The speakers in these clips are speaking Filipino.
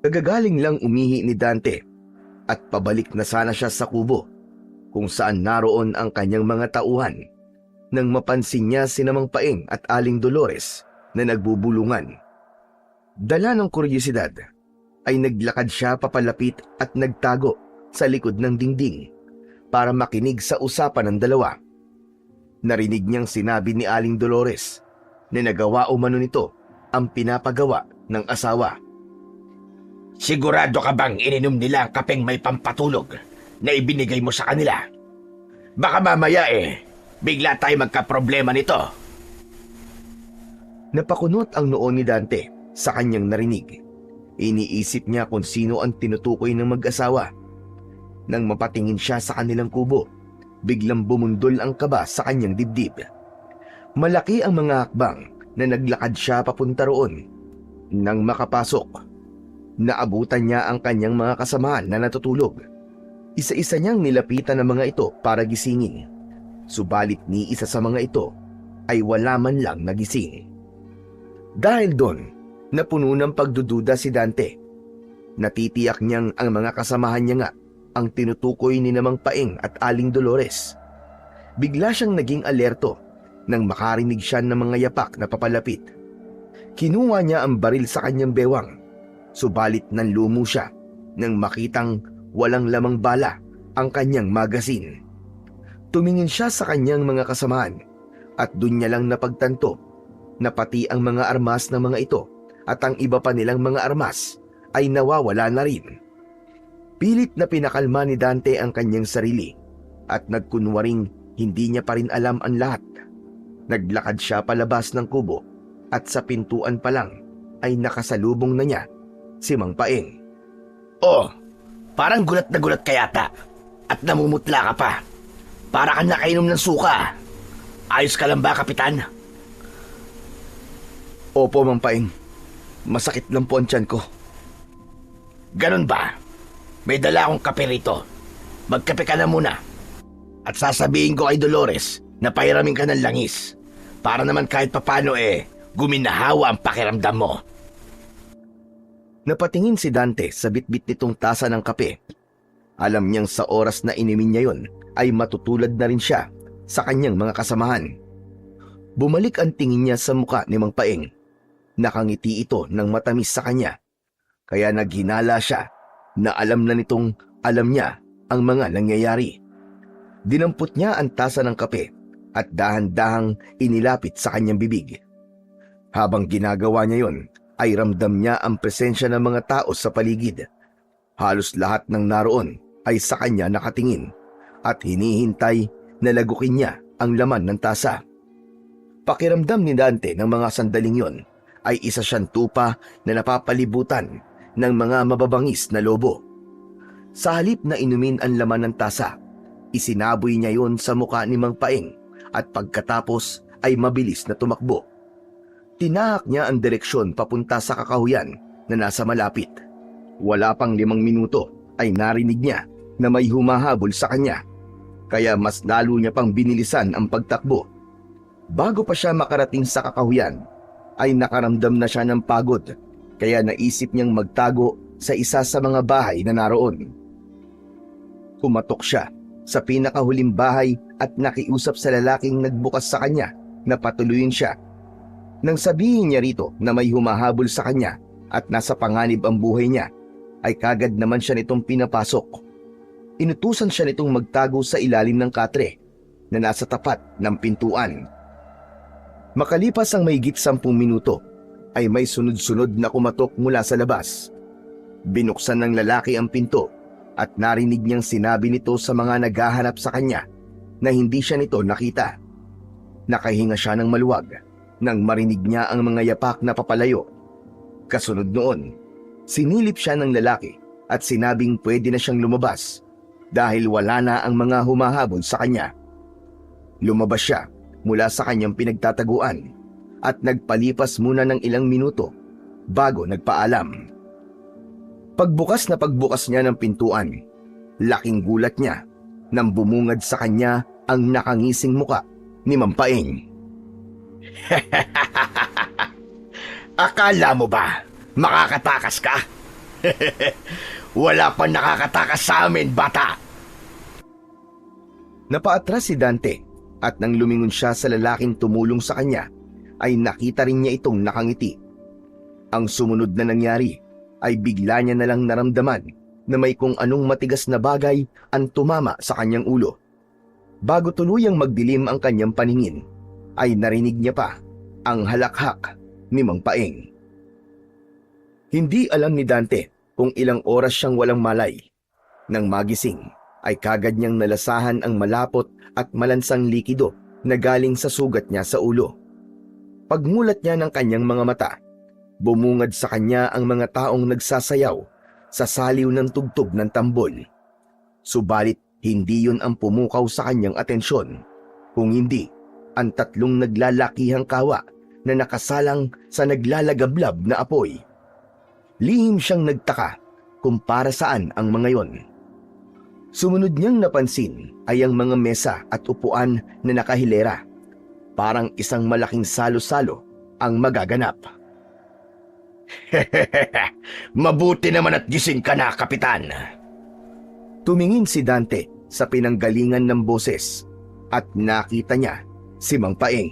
Kagagaling lang umihi ni Dante at pabalik na sana siya sa kubo kung saan naroon ang kanyang mga tauhan nang mapansin niya si Mang Paeng at Aling Dolores na nagbubulungan. Dala ng kuryosidad ay naglakad siya papalapit at nagtago sa likod ng dingding para makinig sa usapan ng dalawa. Narinig niyang sinabi ni Aling Dolores na nagawa umano nito ang pinapagawa ng asawa. Sigurado ka bang ininom nila ang kapeng may pampatulog na ibinigay mo sa kanila? Baka mamaya bigla tayo magkaproblema nito. Napakunot ang noo ni Dante sa kanyang narinig. Iniisip niya kung sino ang tinutukoy ng mag-asawa. Nang mapatingin siya sa kanilang kubo, biglang bumundol ang kaba sa kanyang dibdib. Malaki ang mga hakbang na naglakad siya papunta roon. Nang makapasok, naabutan niya ang kanyang mga kasamahan na natutulog. Isa-isa niyang nilapitan ang mga ito para gisingin. Subalit ni isa sa mga ito ay wala man lang nagising. Dahil doon, napuno ng pagdududa si Dante. Natitiyak niyang ang mga kasamahan niya nga ang tinutukoy ni Mang Paeng at Aling Dolores. Bigla siyang naging alerto nang makarinig siya ng mga yapak na papalapit. Kinuha niya ang baril sa kanyang bewang. Subalit nanlumo siya nang makitang walang lamang bala ang kanyang magasin. Tumingin siya sa kanyang mga kasamahan at doon niya lang napagtanto na pati ang mga armas ng mga ito at ang iba pa nilang mga armas ay nawawala na rin. Pilit na pinakalma ni Dante ang kanyang sarili at nagkunwaring hindi niya pa rin alam ang lahat. Naglakad siya palabas ng kubo at sa pintuan pa lang ay nakasalubong na niya si Mang Paeng. Oh, parang gulat na gulat ka yata at namumutla ka pa. Para kang nakainom ng suka. Ayos ka lang ba, Kapitan? Opo, Mang Paeng. Masakit lang po ang tiyan ko. Ganun ba? May dala akong kape rito. Magkape ka na muna. At sasabihin ko kay Dolores na pairamin ka ng langis. Para naman kahit papano guminahawa ang pakiramdam mo. Napatingin si Dante sa bitbit nitong tasa ng kape. Alam niyang sa oras na inumin niya yon ay matutulad na rin siya sa kanyang mga kasamahan. Bumalik ang tingin niya sa muka ni Mang Paeng. Nakangiti ito ng matamis sa kanya. Kaya naghinala siya na alam na nitong alam niya ang mga nangyayari. Dinampot niya ang tasa ng kape at dahan-dahang inilapit sa kanyang bibig. Habang ginagawa niya yon, ay ramdam niya ang presensya ng mga tao sa paligid. Halos lahat ng naroon ay sa kanya nakatingin at hinihintay na lagukin niya ang laman ng tasa. Pakiramdam ni Dante ng mga sandaling yon ay isa siyang tupa na napapalibutan ng mga mababangis na lobo. Sa halip na inumin ang laman ng tasa, isinaboy niya yon sa muka ni Mang Paeng at pagkatapos ay mabilis na tumakbo. Tinahak niya ang direksyon papunta sa kakahuyan na nasa malapit. Wala pang 5 minuto ay narinig niya na may humahabol sa kanya. Kaya mas lalo niya pang binilisan ang pagtakbo. Bago pa siya makarating sa kakahuyan, ay nakaramdam na siya ng pagod. Kaya naisip niyang magtago sa isa sa mga bahay na naroon. Kumatok siya sa pinakahuling bahay at nakiusap sa lalaking nagbukas sa kanya na patuluyin siya. Nang sabihin niya rito na may humahabol sa kanya at nasa panganib ang buhay niya, ay kagad naman siya nitong pinapasok. Inutusan siya nitong magtago sa ilalim ng katre na nasa tapat ng pintuan. Makalipas ang mahigit 10 minuto, ay may sunod-sunod na kumatok mula sa labas. Binuksan ng lalaki ang pinto at narinig niyang sinabi nito sa mga naghahanap sa kanya na hindi siya nito nakita. Nakahinga siya ng maluwag nang marinig niya ang mga yapak na papalayo. Kasunod noon, sinilip siya ng lalaki at sinabing pwede na siyang lumabas dahil wala na ang mga humahabol sa kanya. Lumabas siya mula sa kanyang pinagtataguan at nagpalipas muna ng ilang minuto bago nagpaalam. Pagbukas na pagbukas niya ng pintuan, laking gulat niya nang bumungad sa kanya ang nakangising muka ni Mang Paeng. Akala mo ba makakatakas ka? Wala pa nakakatakas sa amin, bata. Napaatras si Dante at nang lumingon siya sa lalaking tumulong sa kanya, ay nakita rin niya itong nakangiti. Ang sumunod na nangyari ay bigla niya nalang naramdaman na may kung anong matigas na bagay ang tumama sa kanyang ulo. Bago tuluyang magdilim ang kanyang paningin, ay narinig niya pa ang halakhak ni Mang Paeng. Hindi alam ni Dante kung ilang oras siyang walang malay. Nang magising, ay kagad niyang nalasahan ang malapot at malansang likido na galing sa sugat niya sa ulo. Pagmulat niya ng kanyang mga mata, bumungad sa kanya ang mga taong nagsasayaw sa saliw ng tugtog ng tambol. Subalit hindi yun ang pumukaw sa kanyang atensyon, kung hindi ang tatlong naglalakihang kawa na nakasalang sa naglalagablab na apoy. Lihim siyang nagtaka kung para saan ang mga yon. Sumunod niyang napansin ay ang mga mesa at upuan na nakahilera. Parang isang malaking salo-salo ang magaganap. Mabuti naman at gising ka na, Kapitan. Tumingin si Dante sa pinanggalingan ng boses at nakita niya si Mang Paeng.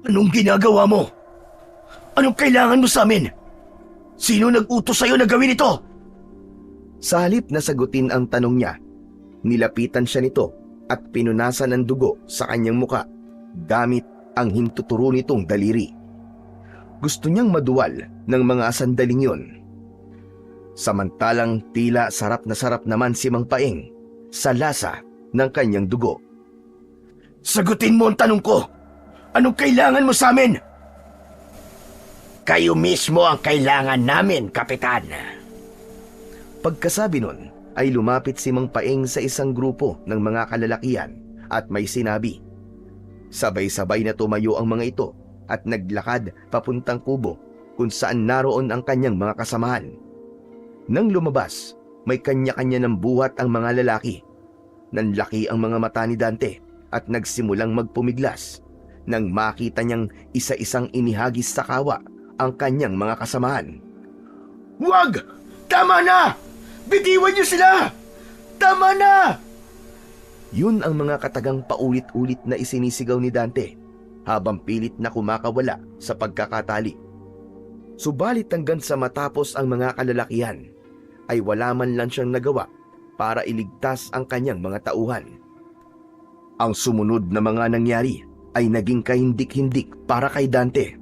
Anong ginagawa mo? Anong kailangan mo sa amin? Sino nag-utos sa'yo na gawin ito? Sa halip na sagutin ang tanong niya, nilapitan siya nito at pinunasan ng dugo sa kanyang muka gamit ang hintuturo nitong daliri. Gusto niyang maduwal ng mga sandaling yun. Samantalang tila sarap naman si Mang Paeng sa lasa ng kanyang dugo. Sagutin mo ang tanong ko. Anong kailangan mo sa amin? Kayo mismo ang kailangan namin, Kapitan. Pagkasabi nun, ay lumapit si Mang Paeng sa isang grupo ng mga kalalakihan at may sinabi. Sabay-sabay na tumayo ang mga ito at naglakad papuntang kubo kung saan naroon ang kanyang mga kasamahan. Nang lumabas, may kanya-kanya ng buhat ang mga lalaki. Nanlaki ang mga mata ni Dante at nagsimulang magpumiglas nang makita niyang isa-isang inihagis sa kawa ang kanyang mga kasamahan. Wag! Tama na! Bitiwan niyo sila! Tama na! Yun ang mga katagang paulit-ulit na isinisigaw ni Dante habang pilit na kumakawala sa pagkakatali. Subalit hanggang sa matapos ang mga kalalakihan, ay wala man lang siyang nagawa para iligtas ang kanyang mga tauhan. Ang sumunod na mga nangyari ay naging kahindik-hindik para kay Dante.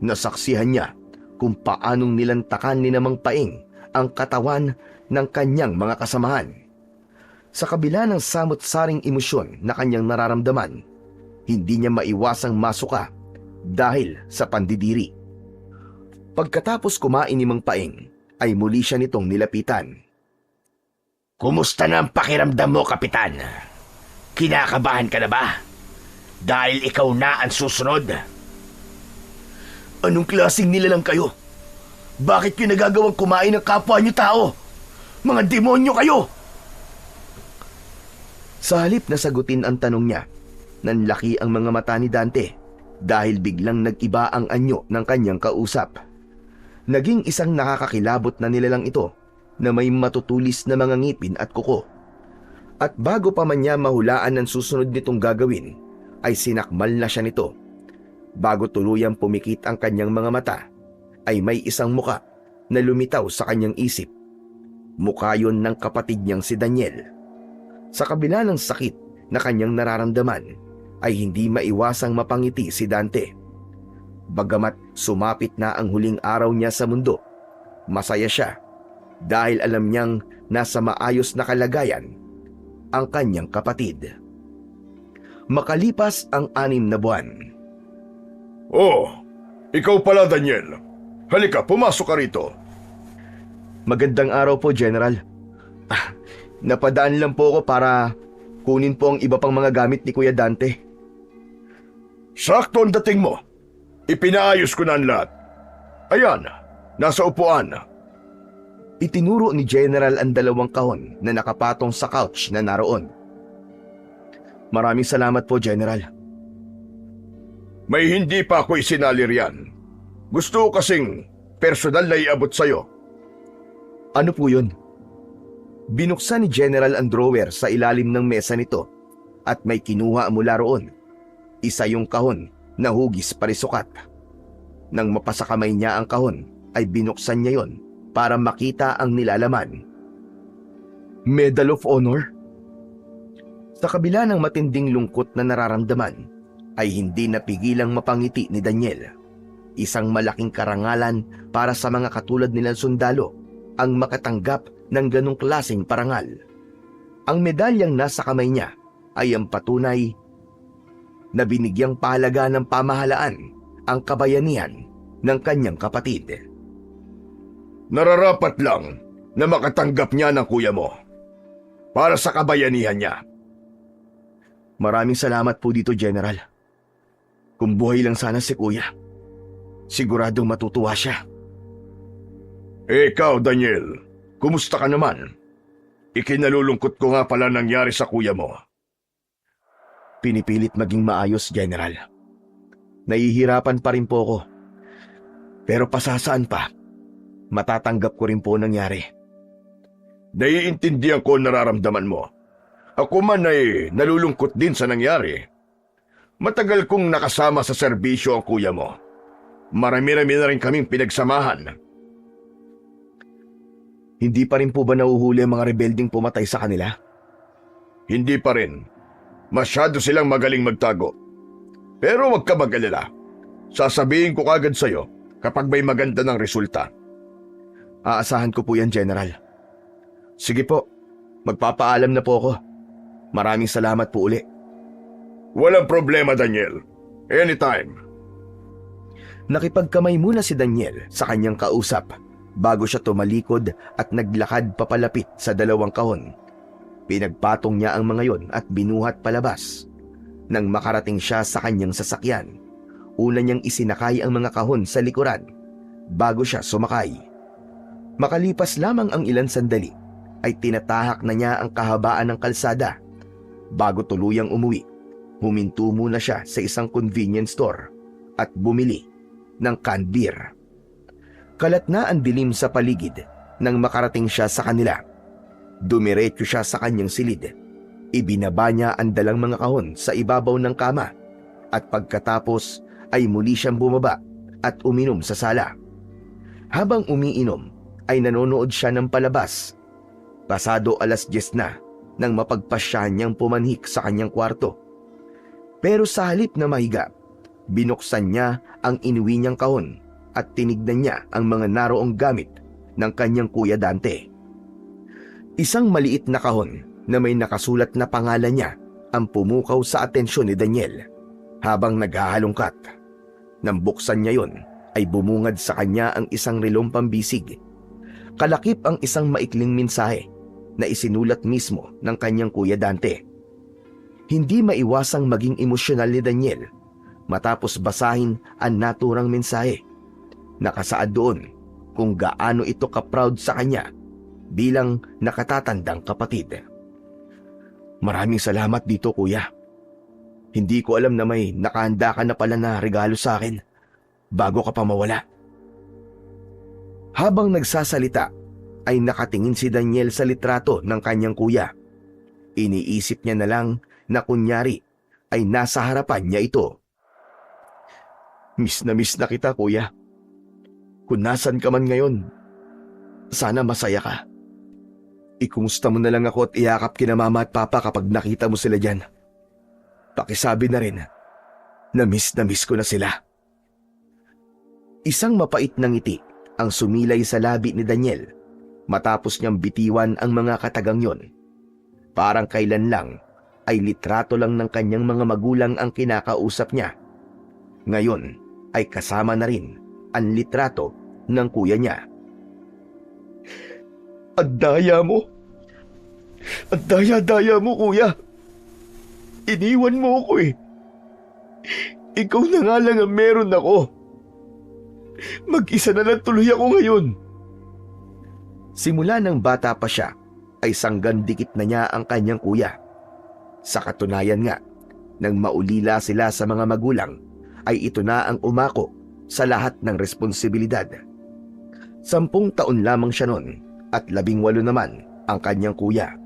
Nasaksihan niya kung paanong nilantakan ni Mang Paeng ang katawan ng kanyang mga kasamahan. Sa kabila ng samot-saring emosyon na kanyang nararamdaman, hindi niya maiwasang masuka dahil sa pandidiri. Pagkatapos kumain ni Mang Paeng, ay muli siya nitong nilapitan. Kumusta na ang pakiramdam mo, Kapitan? Kinakabahan ka na ba? Dahil ikaw na ang susunod. Anong klaseng nilalang kayo? Bakit kayo nagagawang kumain ng kapwa niyo tao? Mga demonyo kayo! Sa halip na sagutin ang tanong niya, nanlaki ang mga mata ni Dante dahil biglang nag-iba ang anyo ng kanyang kausap. Naging isang nakakakilabot na nilalang ito na may matutulis na mga ngipin at kuko. At bago pa man niya mahulaan ang susunod nitong gagawin, ay sinakmal na siya nito. Bago tuluyang pumikit ang kanyang mga mata, ay may isang muka na lumitaw sa kanyang isip. Mukha yun ng kapatid niyang si Daniel. Sa kabila ng sakit na kanyang nararamdaman, ay hindi maiwasang mapangiti si Dante. Bagamat sumapit na ang huling araw niya sa mundo, masaya siya dahil alam niyang nasa maayos na kalagayan ang kanyang kapatid. Makalipas ang 6 na buwan. Oh, ikaw pala, Daniel. Halika, pumasok ka rito. Magandang araw po, General. Napadaan lang po ako para kunin po ang iba pang mga gamit ni Kuya Dante. Sakto ang dating mo. Ipinaayos ko na ang lahat. Ayan, nasa upuan. Itinuro ni General ang 2 kahon na nakapatong sa couch na naroon. Maraming salamat po, General. May hindi pa ako isinali riyan. Gusto ko kasing personal na iabot sa'yo. Ano po yun? Binuksan ni General ang drawer sa ilalim ng mesa nito at may kinuha mula roon. Isa yung kahon na hugis parisukat. Nang mapasakamay niya ang kahon, ay binuksan niya yon para makita ang nilalaman. Medal of Honor? Sa kabila ng matinding lungkot na nararamdaman, ay hindi napigilang mapangiti ni Daniel. Isang malaking karangalan para sa mga katulad nilang sundalo ang makatanggap ng ganong klaseng parangal. Ang medalyang nasa kamay niya ay ang patunay na binigyang pahalaga ng pamahalaan ang kabayanihan ng kanyang kapatid. Nararapat lang na makatanggap niya ng kuya mo para sa kabayanihan niya. Maraming salamat po dito, General. Kung buhay lang sana si Kuya, siguradong matutuwa siya. Ikaw, Daniel, kumusta ka naman? Ikinalulungkot ko nga pala nangyari sa kuya mo. Pinipilit maging maayos, General. Nahihirapan pa rin po ako. Pero pasasaan pa, matatanggap ko rin po nangyari. Naiintindihan ko ang nararamdaman mo. Ako man ay nalulungkot din sa nangyari. Matagal kong nakasama sa serbisyo ang kuya mo. Marami-rami na rin kaming pinagsamahan. Hindi pa rin po ba nauhuli ang mga rebelding pumatay sa kanila? Hindi pa rin. Masyado silang magaling magtago. Pero huwag ka mag-alala. Sasabihin ko kagad sa'yo kapag may maganda ng resulta. Aasahan ko po yan, General. Sige po, magpapaalam na po ako. Maraming salamat po uli. Walang problema, Daniel. Anytime. Nakipagkamay muna si Daniel sa kanyang kausap bago siya tumalikod at naglakad papalapit sa dalawang kahon. Pinagpatong niya ang mga yon at binuhat palabas. Nang makarating siya sa kanyang sasakyan, una niyang isinakay ang mga kahon sa likuran bago siya sumakay. Makalipas lamang ang ilang sandali, ay tinatahak na niya ang kahabaan ng kalsada. Bago tuluyang umuwi, huminto muna siya sa isang convenience store at bumili ng canned beer. Kalat na ang dilim sa paligid nang makarating siya sa kanila. Dumiretso siya sa kanyang silid. Ibinaba niya ang dalang mga kahon sa ibabaw ng kama at pagkatapos ay muli siyang bumaba at uminom sa sala. Habang umiinom ay nanonood siya ng palabas. Pasado 10:00 na nang mapagpasyahan niyang pumanhik sa kanyang kwarto. Pero sa halip na mahiga, binuksan niya ang inuwi niyang kahon at tinignan niya ang mga naroong gamit ng kanyang Kuya Dante. Isang maliit na kahon na may nakasulat na pangalan niya ang pumukaw sa atensyon ni Daniel habang naghahalongkat. Nang buksan niya yon, ay bumungad sa kanya ang isang relong pambisig. Kalakip ang isang maikling mensahe na isinulat mismo ng kanyang Kuya Dante. Hindi maiwasang maging emosyonal ni Daniel matapos basahin ang naturang mensahe. Nakasaad doon kung gaano ito ka-proud sa kanya bilang nakatatandang kapatid. Maraming salamat dito, Kuya. Hindi ko alam na may nakahanda ka na pala na regalo sa akin bago ka pa mawala. Habang nagsasalita, ay nakatingin si Daniel sa litrato ng kanyang kuya. Iniisip niya na lang na kunyari ay nasa harapan niya ito. Miss na kita, Kuya. Kung nasan ka man ngayon, sana masaya ka. Ikumusta mo na lang ako at iyakap kina mama at papa kapag nakita mo sila dyan. Pakisabi na rin na miss ko na sila. Isang mapait na ngiti ang sumilay sa labi ni Daniel matapos niyang bitiwan ang mga katagang yon. Parang kailan lang ay litrato lang ng kanyang mga magulang ang kinakausap niya. Ngayon ay kasama na rin ang litrato ng kuya niya. Ang daya mo! Ang daya-daya mo, Kuya! Iniwan mo ako eh. Ikaw na nga lang ang meron ako. Mag-isa na lang tuloy ako ngayon. Simula ng bata pa siya, ay sanggandikit na niya ang kanyang kuya. Sa katunayan nga, nang maulila sila sa mga magulang, ay ito na ang umako sa lahat ng responsibilidad. 10 taon lamang siya noon at 18 naman ang kanyang kuya.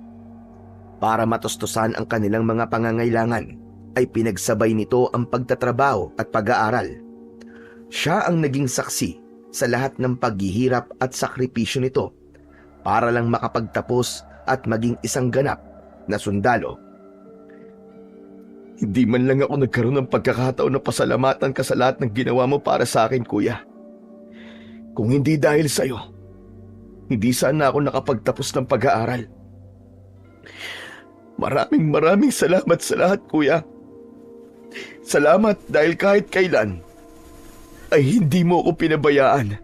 Para matustusan ang kanilang mga pangangailangan, ay pinagsabay nito ang pagtatrabaho at pag-aaral. Siya ang naging saksi sa lahat ng paghihirap at sakripisyo nito para lang makapagtapos at maging isang ganap na sundalo. Hindi man lang ako nagkaroon ng pagkakataon na pasalamatan ka sa lahat ng ginawa mo para sa akin, kuya. Kung hindi dahil sa'yo, hindi sana ako nakapagtapos ng pag-aaral. Maraming salamat sa lahat, kuya. Salamat dahil kahit kailan ay hindi mo ako pinabayaan.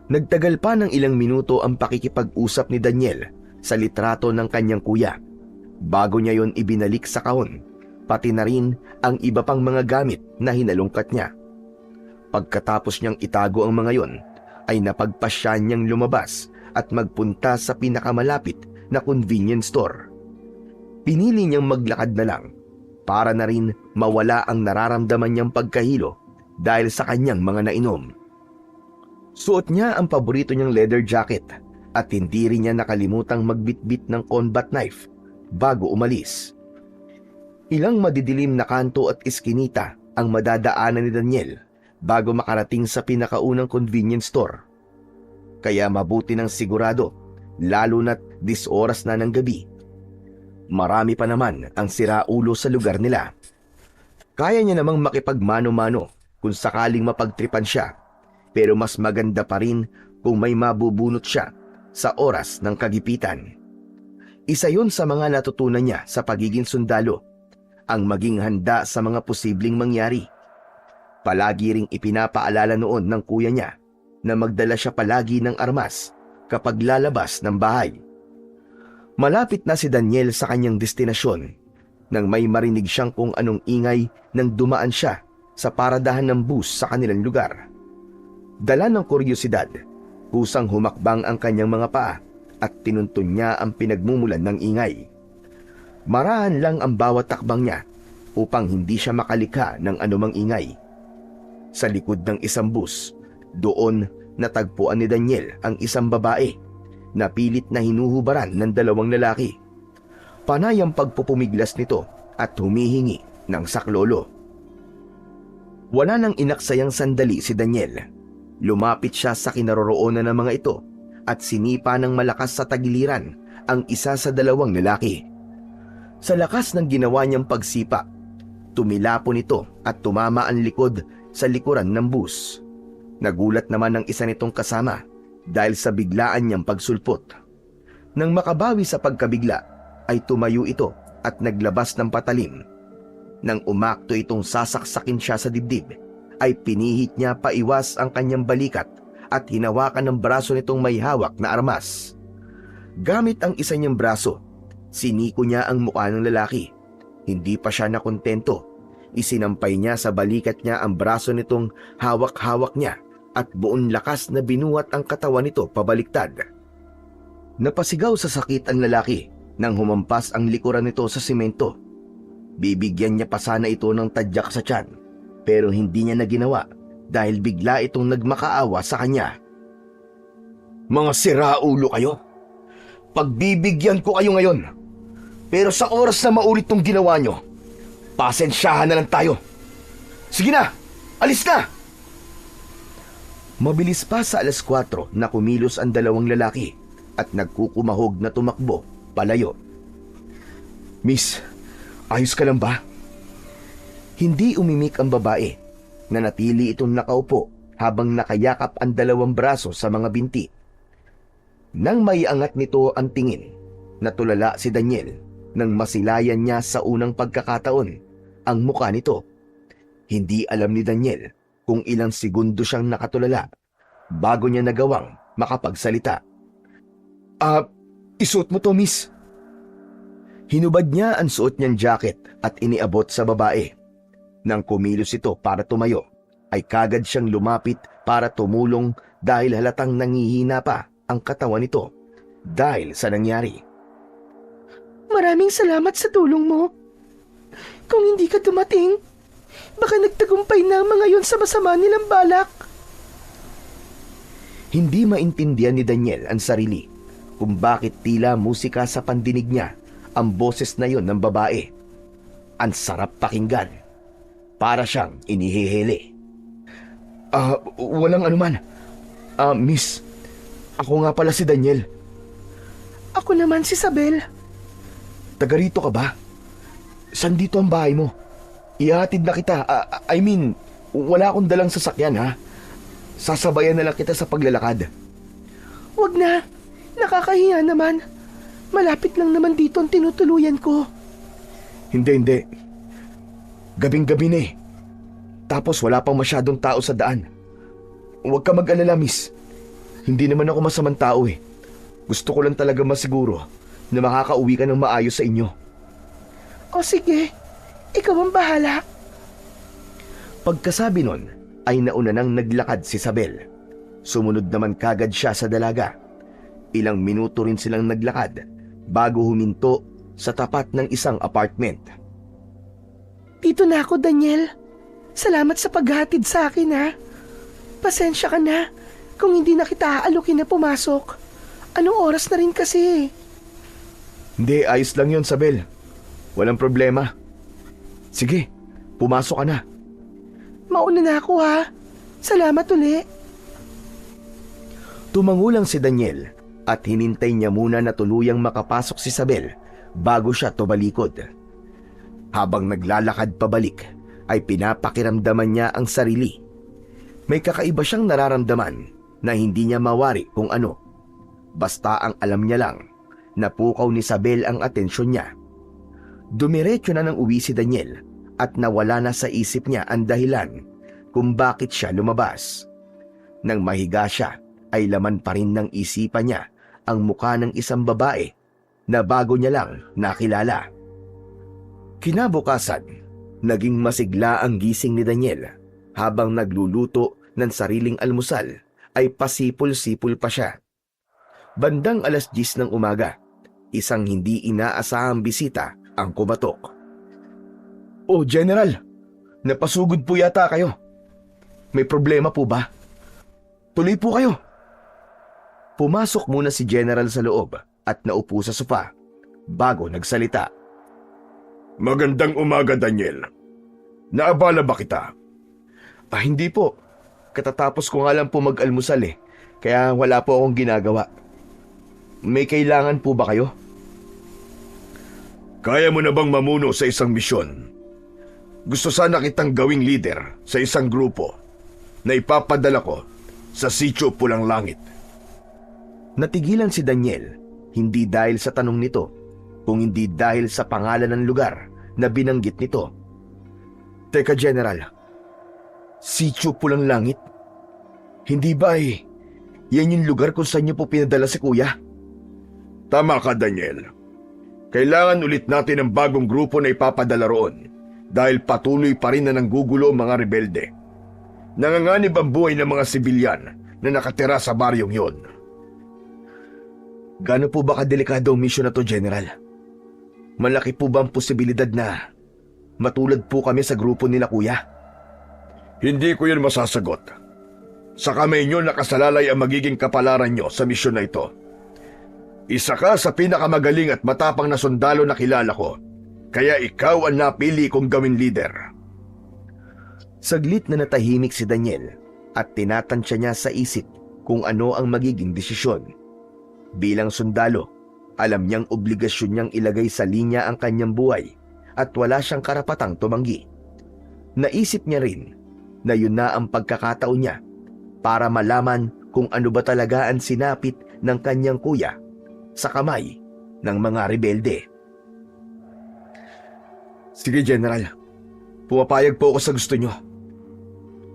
Nagtagal pa ng ilang minuto ang pakikipag-usap ni Daniel sa litrato ng kanyang kuya bago niya yon ibinalik sa kahon, pati na rin ang iba pang mga gamit na hinalungkat niya. Pagkatapos niyang itago ang mga yon, ay napagpasya niyang lumabas at magpunta sa pinakamalapit na convenience store. Pinili niyang maglakad na lang para na rin mawala ang nararamdaman niyang pagkahilo dahil sa kanyang mga nainom. Suot niya ang paborito niyang leather jacket at hindi rin niya nakalimutang magbitbit ng combat knife bago umalis. Ilang madidilim na kanto at iskinita ang madadaanan ni Daniel bago makarating sa pinakaunang convenience store. Kaya mabuti ng sigurado, lalo na't 10 oras na ng gabi. Marami pa naman ang siraulo sa lugar nila. Kaya niya namang makipagmano-mano kung sakaling mapagtripan siya, pero mas maganda pa rin kung may mabubunot siya sa oras ng kagipitan. Isa yun sa mga natutunan niya sa pagiging sundalo, ang maging handa sa mga posibleng mangyari. Palagi ring ipinapaalala noon ng kuya niya na magdala siya palagi ng armas kapag lalabas ng bahay. Malapit na si Daniel sa kanyang destinasyon nang may marinig siyang kung anong ingay nang dumaan siya sa paradahan ng bus sa kanilang lugar. Dala ng kuryosidad, kusang humakbang ang kanyang mga paa at tinuntun niya ang pinagmumulan ng ingay. Marahan lang ang bawat takbang niya upang hindi siya makalika ng anumang ingay. Sa likod ng isang bus, doon natagpuan ni Daniel ang isang babae na pilit na hinuhubaran ng 2 lalaki. Panay ang pagpupumiglas nito at humihingi ng saklolo. Wala nang inaksayang sandali si Daniel. Lumapit siya sa kinaroroonan ng mga ito at sinipa ng malakas sa tagiliran ang isa sa 2 lalaki. Sa lakas ng ginawa niyang pagsipa, tumilapon ito at tumama ang likod sa likuran ng bus. Nagulat naman ang isa nitong kasama dahil sa biglaan niyang pagsulpot. Nang makabawi sa pagkabigla, ay tumayo ito at naglabas ng patalim. Nang umakto itong sasaksakin siya sa dibdib, ay pinihit niya paiwas ang kanyang balikat at hinawakan ng braso nitong may hawak na armas. Gamit ang isa niyang braso, siniko niya ang mukha ng lalaki. Hindi pa siya nakontento. Isinampay niya sa balikat niya ang braso nitong hawak-hawak niya at buong lakas na binuhat ang katawan nito pabaliktad. Napasigaw sa sakit ang lalaki nang humampas ang likuran nito sa simento. Bibigyan niya pa sana ito ng tadyak sa tiyan, pero hindi niya na ginawa dahil bigla itong nagmakaawa sa kanya. Mga siraulo kayo! Pagbibigyan ko kayo ngayon, pero sa oras na maulit tong ginawa nyo, pasensyahan na lang tayo. Sige na! Alis na! Mabilis pa sa 4:00 na kumilos ang 2 lalaki at nagkukumahog na tumakbo palayo. Miss, ayos ka lang ba? Hindi umimik ang babae. Nanatili itong nakaupo habang nakayakap ang 2 braso sa mga binti. Nang maiangat nito ang tingin, natulala si Daniel nang masilayan niya sa unang pagkakataon ang mukha nito. Hindi alam ni Daniel kung ilang segundo siyang nakatulala bago niya nagawang makapagsalita. Isuot mo to, miss. Hinubad niya ang suot niyang jacket at iniabot sa babae. Nang kumilos ito para tumayo, ay kagad siyang lumapit para tumulong dahil halatang nangihina pa ang katawan nito dahil sa nangyari. Maraming salamat sa tulong mo. Kung hindi ka dumating, baka nagtagumpay na ang mga yon sa masama nilang balak. Hindi maintindihan ni Daniel ang sarili kung bakit tila musika sa pandinig niya ang boses na yon ng babae. Ang sarap pakinggan. Para siyang inihihili. Walang anuman. Miss, ako nga pala si Daniel. Ako naman si Isabel. Taga rito ka ba? Saan dito ang bahay mo? Ihatid na kita. Wala akong dalang sasakyan ha. Sasabayan na lang kita sa paglalakad. Wag na. Nakakahiya naman. Malapit lang naman dito ang tinutuluyan ko. Hindi. Gabing-gabi na eh. Tapos wala pang masyadong tao sa daan. Huwag ka mag-alala, miss. Hindi naman ako masamang tao eh. Gusto ko lang talaga masiguro na makakauwi ka ng maayos sa inyo. O sige, ikaw ang bahala. Pagkasabi nun, ay nauna nang naglakad si Isabel. Sumunod naman kagad siya sa dalaga. Ilang minuto rin silang naglakad bago huminto sa tapat ng isang apartment. Dito na ako, Daniel. Salamat sa paghatid sa akin, ha. Pasensya ka na kung hindi na kita aalukin na pumasok. Anong oras na rin kasi? Hindi, ayos lang yun, Isabel. Walang problema. Sige, pumasok ka na. Mauna na ako, ha. Salamat uli. Tumangulang si Daniel at hinintay niya muna na tuluyang makapasok si Isabel bago siya tumalikod. Habang naglalakad pabalik, ay pinapakiramdaman niya ang sarili. May kakaiba siyang nararamdaman na hindi niya mawari kung ano. Basta ang alam niya lang, napukaw ni Isabel ang atensyon niya. Dumiretso na ng uwi si Daniel at nawala na sa isip niya ang dahilan kung bakit siya lumabas. Nang mahiga siya, ay laman pa rin ng isipan niya ang mukha ng isang babae na bago niya lang nakilala. Kinabukasan, naging masigla ang gising ni Daniel. Habang nagluluto ng sariling almusal, ay pasipol-sipol pa siya. Bandang 10:00 ng umaga, isang hindi inaasahang bisita ang kumatok. "Oh, General, napasugod po yata kayo. May problema po ba? Tuloy po kayo." Pumasok muna si General sa loob at naupo sa sofa bago nagsalita. Magandang umaga, Daniel. Naabala ba kita? Hindi po. Katatapos ko nga lang po mag-almusal eh. Kaya wala po akong ginagawa. May kailangan po ba kayo? Kaya mo na bang mamuno sa isang misyon? Gusto sana kitang gawing leader sa isang grupo na ipapadala ko sa Sitio Pulang Langit. Natigilan si Daniel, hindi dahil sa tanong nito, kung hindi dahil sa pangalan ng lugar na binanggit nito. Teka, General, Sitio Pulang Langit? Hindi ba yan yung lugar kung saan niyo po pinadala si Kuya? Tama ka, Daniel. Kailangan ulit natin ng bagong grupo na ipapadala roon dahil patuloy pa rin na nanggugulo ang mga rebelde. Nanganganib ang buhay ng mga sibilyan na nakatira sa baryong yon. Gaano po ba kadelikado ang misyon na to, General? Malaki po ba ang posibilidad na matulad po kami sa grupo nila, Kuya? Hindi ko yun masasagot. Sa kamay nyo nakasalalay ang magiging kapalaran nyo sa misyon na ito. Isa ka sa pinakamagaling at matapang na sundalo na kilala ko, kaya ikaw ang napili kong gawing leader. Saglit na natahimik si Daniel at tinatansya niya sa isip kung ano ang magiging desisyon. Bilang sundalo, alam niyang obligasyon niyang ilagay sa linya ang kanyang buhay at wala siyang karapatang tumanggi. Naisip niya rin na yun na ang pagkakataon niya para malaman kung ano ba talaga ang sinapit ng kanyang kuya sa kamay ng mga rebelde. Sige, General. Pumapayag po ako sa gusto niyo.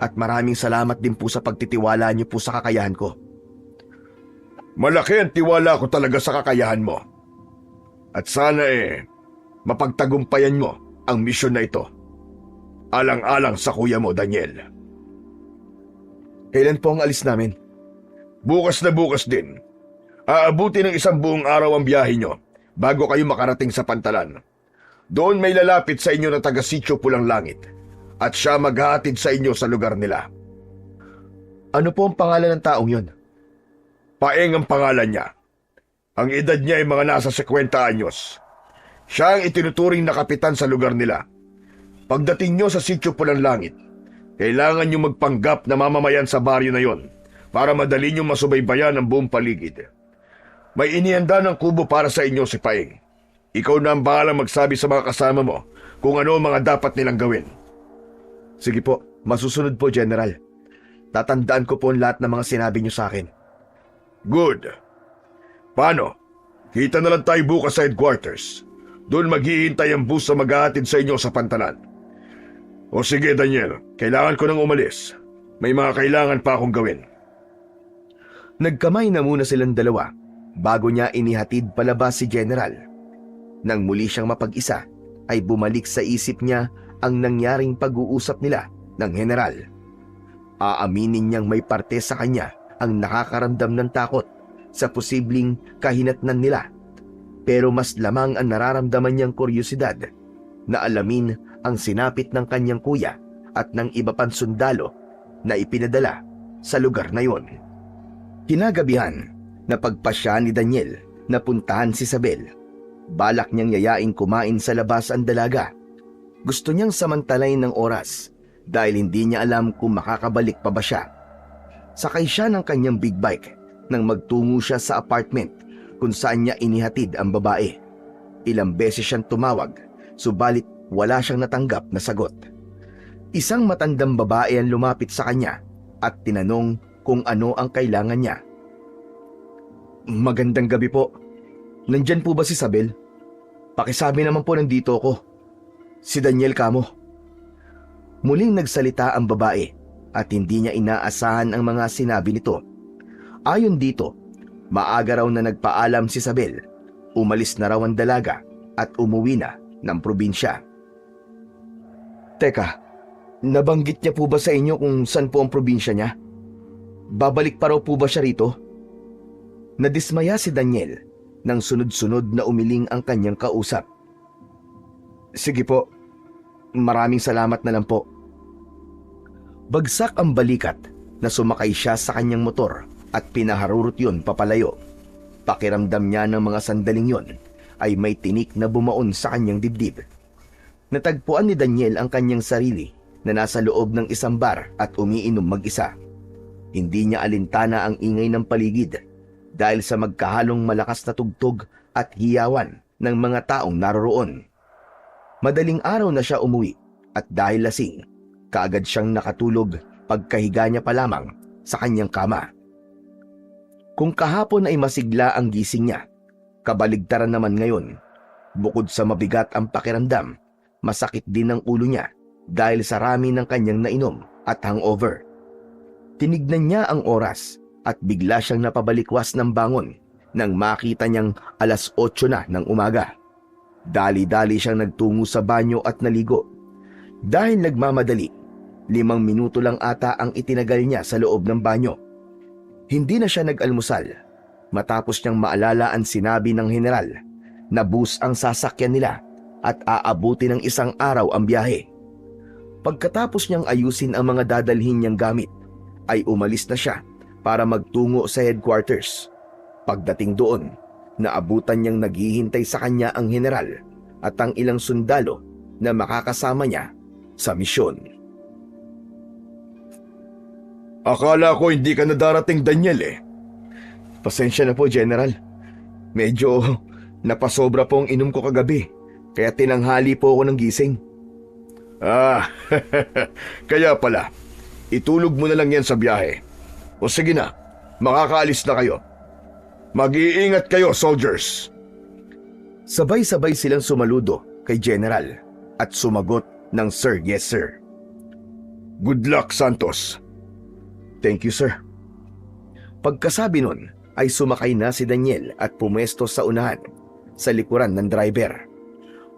At maraming salamat din po sa pagtitiwala niyo po sa kakayahan ko. Malaki ang tiwala ko talaga sa kakayahan mo. At sana mapagtagumpayan mo ang misyon na ito. Alang-alang sa kuya mo, Daniel. Kailan po ang alis namin? Bukas na bukas din. Aabuti ng isang buong araw ang biyahe nyo bago kayo makarating sa Pantalan. Doon may lalapit sa inyo na taga-Sitio Pulang Langit at siya maghahatid sa inyo sa lugar nila. Ano po ang pangalan ng taong yon? Paeng ang pangalan niya. Ang edad niya ay mga nasa 50 anyos. Siya ang itinuturing na kapitan sa lugar nila. Pagdating nyo sa Sitio Pulang Langit, kailangan nyo magpanggap na mamamayan sa baryo na yon para madali nyo masubaybayan ang buong paligid. May inihanda ng kubo para sa inyo si Paeng. Ikaw na ang bahalang magsabi sa mga kasama mo kung ano ang mga dapat nilang gawin. Sige po, masusunod po, General. Tatandaan ko po ang lahat ng mga sinabi niyo sa akin. Good. Paano? Kita na lang tayo bukas sa headquarters. Doon maghihintay ang bus na maghahatid sa inyo sa pantalan. O sige, Daniel, kailangan ko nang umalis. May mga kailangan pa akong gawin. Nagkamay na muna silang dalawa bago niya inihatid palabas si General. Nang muli siyang mapag-isa, ay bumalik sa isip niya ang nangyaring pag-uusap nila ng General. Aaminin niyang may parte sa kanya ang nakakaramdam ng takot sa posibleng kahinatnan nila. Pero mas lamang ang nararamdaman niyang kuryosidad na alamin ang sinapit ng kanyang kuya at ng iba pang sundalo na ipinadala sa lugar na yon. Kinagabihan, napagpasya ni Daniel na puntahan si Isabel. Balak niyang yayain kumain sa labas ang dalaga. Gusto niyang samantalayin ng oras dahil hindi niya alam kung makakabalik pa ba siya. Sakay siya ng kanyang big bike nang magtungo siya sa apartment kung saan niya inihatid ang babae. Ilang beses siyang tumawag, subalit wala siyang natanggap na sagot. Isang matandang babae ang lumapit sa kanya at tinanong kung ano ang kailangan niya. Magandang gabi po. Nandyan po ba si Isabel? Pakisabi naman po nandito ako. Si Daniel kamo. Muling nagsalita ang babae at hindi niya inaasahan ang mga sinabi nito. Ayon dito, maaga raw na nagpaalam si Isabel. Umalis na raw ang dalaga at umuwi na ng probinsya. Teka, nabanggit niya po ba sa inyo kung saan po ang probinsya niya? Babalik pa raw po ba siya rito? Nadismaya si Daniel nang sunod-sunod na umiling ang kanyang kausap. Sige po, maraming salamat na lang po. Bagsak ang balikat na sumakay siya sa kanyang motor at pinaharurot yun papalayo. Pakiramdam niya ng mga sandaling yon ay may tinik na bumaon sa kanyang dibdib. Natagpuan ni Daniel ang kanyang sarili na nasa loob ng isang bar at umiinom mag-isa. Hindi niya alintana ang ingay ng paligid dahil sa magkahalong malakas na tugtog at hiyawan ng mga taong naroroon. Madaling araw na siya umuwi at dahil lasing, kaagad siyang nakatulog pagkahiga niya pa lamang sa kanyang kama. Kung kahapon ay masigla ang gising niya, kabaligtaran naman ngayon. Bukod sa mabigat ang pakiramdam, masakit din ang ulo niya dahil sa rami ng kanyang nainom at hangover. Tinignan niya ang oras at bigla siyang napabalikwas ng bangon nang makita niyang 8:00 na ng umaga. Dali-dali siyang nagtungo sa banyo at naligo. Dahil nagmamadali, 5 minuto lang ata ang itinagal niya sa loob ng banyo. Hindi na siya nag-almusal matapos niyang maalala ang sinabi ng general na bus ang sasakyan nila at aabuti ng 1 araw ang biyahe. Pagkatapos niyang ayusin ang mga dadalhin niyang gamit, ay umalis na siya para magtungo sa headquarters. Pagdating doon, naabutan niyang naghihintay sa kanya ang general at ang ilang sundalo na makakasama niya sa misyon. Akala ko hindi ka na darating, Daniel eh. Pasensya na po, General. Medyo napasobra po ang inom ko kagabi, kaya tinanghali po ako ng gising. Kaya pala. Itulog mo na lang yan sa biyahe. O sige na, makakaalis na kayo. Mag-iingat kayo, soldiers. Sabay-sabay silang sumaludo kay General at sumagot ng Sir, yes sir. Good luck, Santos. Thank you, sir. Pagkasabi nun, ay sumakay na si Daniel at pumesto sa unahan, sa likuran ng driver.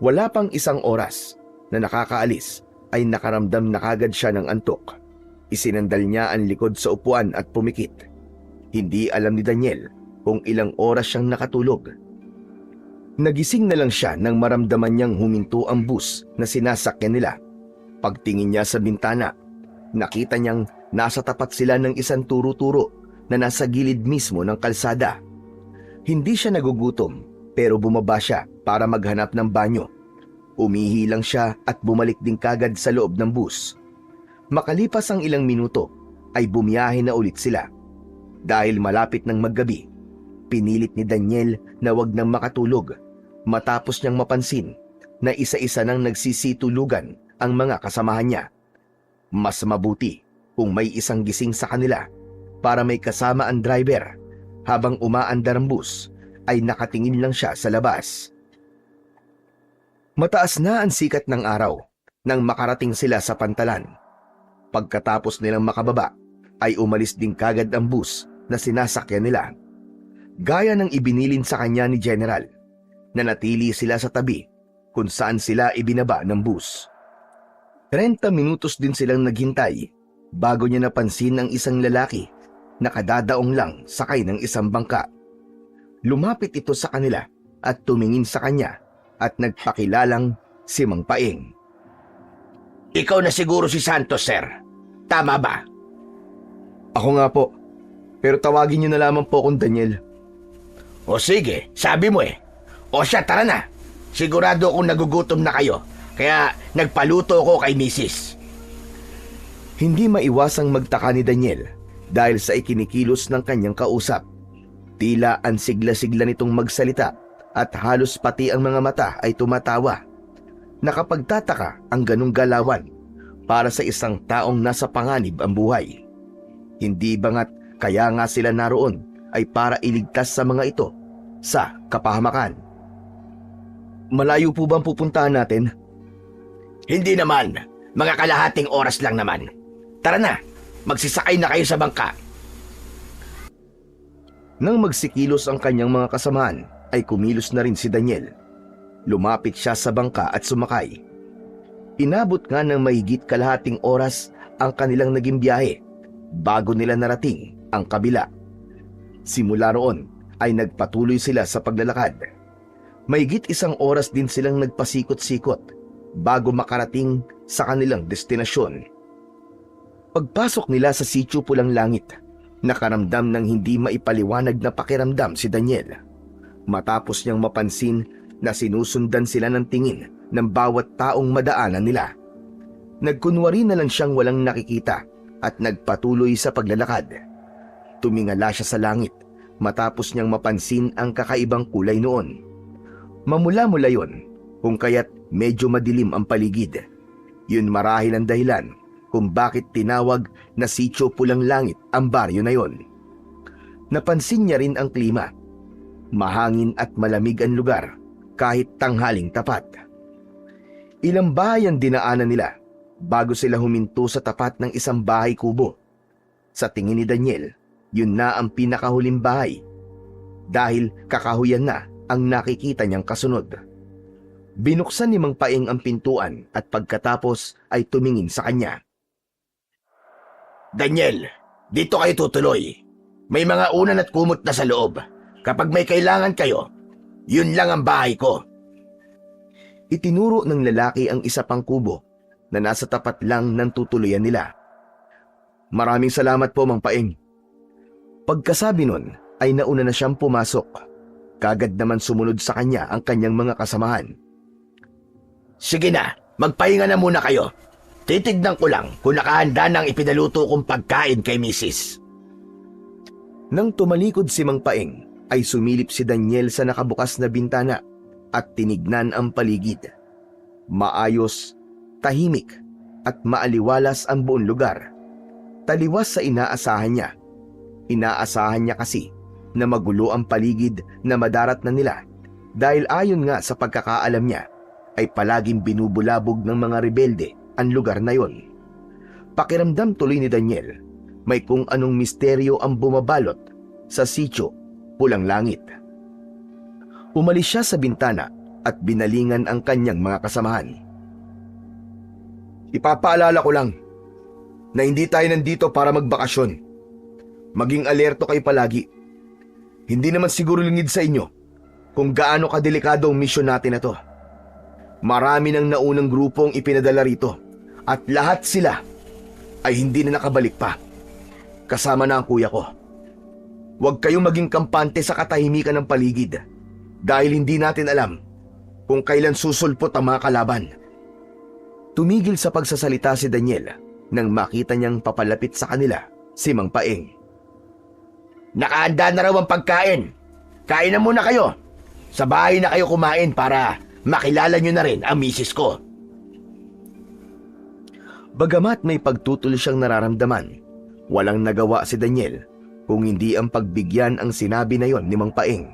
Wala pang 1 oras na nakakaalis ay nakaramdam na kagad siya ng antok. Isinandal niya ang likod sa upuan at pumikit. Hindi alam ni Daniel kung ilang oras siyang nakatulog. Nagising na lang siya nang maramdaman niyang huminto ang bus na sinasakyan nila. Pagtingin niya sa bintana, nakita niyang nasa tapat sila ng isang turo-turo na nasa gilid mismo ng kalsada. Hindi siya nagugutom pero bumaba siya para maghanap ng banyo. Umihi lang siya at bumalik din kagad sa loob ng bus. Makalipas ang ilang minuto ay bumiyahe na ulit sila. Dahil malapit ng maggabi, pinilit ni Daniel na wag nang makatulog matapos niyang mapansin na isa-isa nang nagsisitulugan ang mga kasamahan niya. Mas mabuti kung may isang gising sa kanila para may kasama ang driver. Habang umaandar ang bus ay nakatingin lang siya sa labas. Mataas na ang sikat ng araw nang makarating sila sa pantalan. Pagkatapos nilang makababa ay umalis din kagad ang bus na sinasakyan nila. Gaya ng ibinilin sa kanya ni General, nanatili sila sa tabi kung saan sila ibinaba ng bus. 30 minutos din silang naghintay bago niya napansin ang isang lalaki na kadadaong lang sakay ng isang bangka. Lumapit ito sa kanila at tumingin sa kanya at nagpakilalang si Mang Paeng. Ikaw na siguro si Santos, sir. Tama ba? Ako nga po, pero tawagin niyo na lamang po akong Daniel. O sige, sabi mo eh. O siya, tara na. Sigurado akong nagugutom na kayo, kaya nagpaluto ko kay Mrs. Hindi maiwasang magtaka ni Daniel dahil sa ikinikilos ng kanyang kausap. Tila ang sigla-sigla nitong magsalita at halos pati ang mga mata ay tumatawa. Nakapagtataka ang ganong galawan para sa isang taong nasa panganib ang buhay. Hindi bangat kaya nga sila naroon ay para iligtas sa mga ito sa kapahamakan. Malayo po bang pupuntahan natin? Hindi naman. Mga kalahating oras lang naman. Tara na. Magsisakay na kayo sa bangka. Nang magsikilos ang kanyang mga kasamahan, ay kumilos na rin si Daniel. Lumapit siya sa bangka at sumakay. Inabot nga ng mahigit kalahating oras ang kanilang naging biyahe bago nila narating ang kabila. Simula roon ay nagpatuloy sila sa paglalakad. Mahigit isang oras din silang nagpasikot-sikot bago makarating sa kanilang destinasyon. Pagpasok nila sa Sitio Pulang Langit, nakaramdam ng hindi maipaliwanag na pakiramdam si Daniel. Matapos niyang mapansin na sinusundan sila ng tingin ng bawat taong madaanan nila. Nagkunwari na lang siyang walang nakikita at nagpatuloy sa paglalakad. Tumingala siya sa langit matapos niyang mapansin ang kakaibang kulay noon. Mamula-mula yon kung kaya't medyo madilim ang paligid. Yun marahil ang dahilan kung bakit tinawag na Sitio Pulang Langit ang baryo na yon. Napansin niya rin ang klima. Mahangin at malamig ang lugar kahit tanghaling tapat. Ilang bahay ang dinaanan nila bago sila huminto sa tapat ng isang bahay kubo. Sa tingin ni Daniel, yun na ang pinakahuling bahay dahil kakahuyan na ang nakikita niyang kasunod. Binuksan ni Mang Paeng ang pintuan at pagkatapos ay tumingin sa kanya. Daniel, dito kayo tutuloy. May mga unan at kumot na sa loob. Kapag may kailangan kayo, yun lang ang bahay ko. Itinuro ng lalaki ang isa pang kubo na nasa tapat lang ng tutuluyan nila. Maraming salamat po, Mang Paeng. Pagkasabi nun ay nauna na siyang pumasok. Kagad naman sumunod sa kanya ang kanyang mga kasamahan. Sige na, magpahinga na muna kayo. Titignan ko lang kung nakahanda ng ipinaluto kong pagkain kay Mrs. Nang tumalikod si Mang Paeng, ay sumilip si Daniel sa nakabukas na bintana at tinignan ang paligid. Maayos, tahimik, at maaliwalas ang buong lugar. Taliwas sa inaasahan niya. Inaasahan niya kasi na magulo ang paligid na madarat na nila dahil ayon nga sa pagkakaalam niya ay palaging binubulabog ng mga rebelde ang lugar na yon. Pakiramdam tuloy ni Daniel, may kung anong misteryo ang bumabalot sa Sitio Pulang Langit. Umalis siya sa bintana at binalingan ang kanyang mga kasamahan. Ipapaalala ko lang na hindi tayo nandito para magbakasyon. Maging alerto kayo palagi. Hindi naman siguro lingid sa inyo kung gaano kadelikado ang misyon natin na to. Marami ng naunang grupong ipinadala rito at lahat sila ay hindi na nakabalik pa. Kasama na ang kuya ko. Huwag kayong maging kampante sa katahimikan ng paligid dahil hindi natin alam kung kailan susulpot ang mga kalaban. Tumigil sa pagsasalita si Daniel nang makita niyang papalapit sa kanila si Mang Paeng. Nakahanda na raw ang pagkain. Kain na muna kayo. Sa bahay na kayo kumain para makilala nyo na rin ang misis ko. Bagamat may pagtutol siyang nararamdaman, walang nagawa si Daniel kung hindi ang pagbigyan ang sinabi na yon ni Mang Paeng.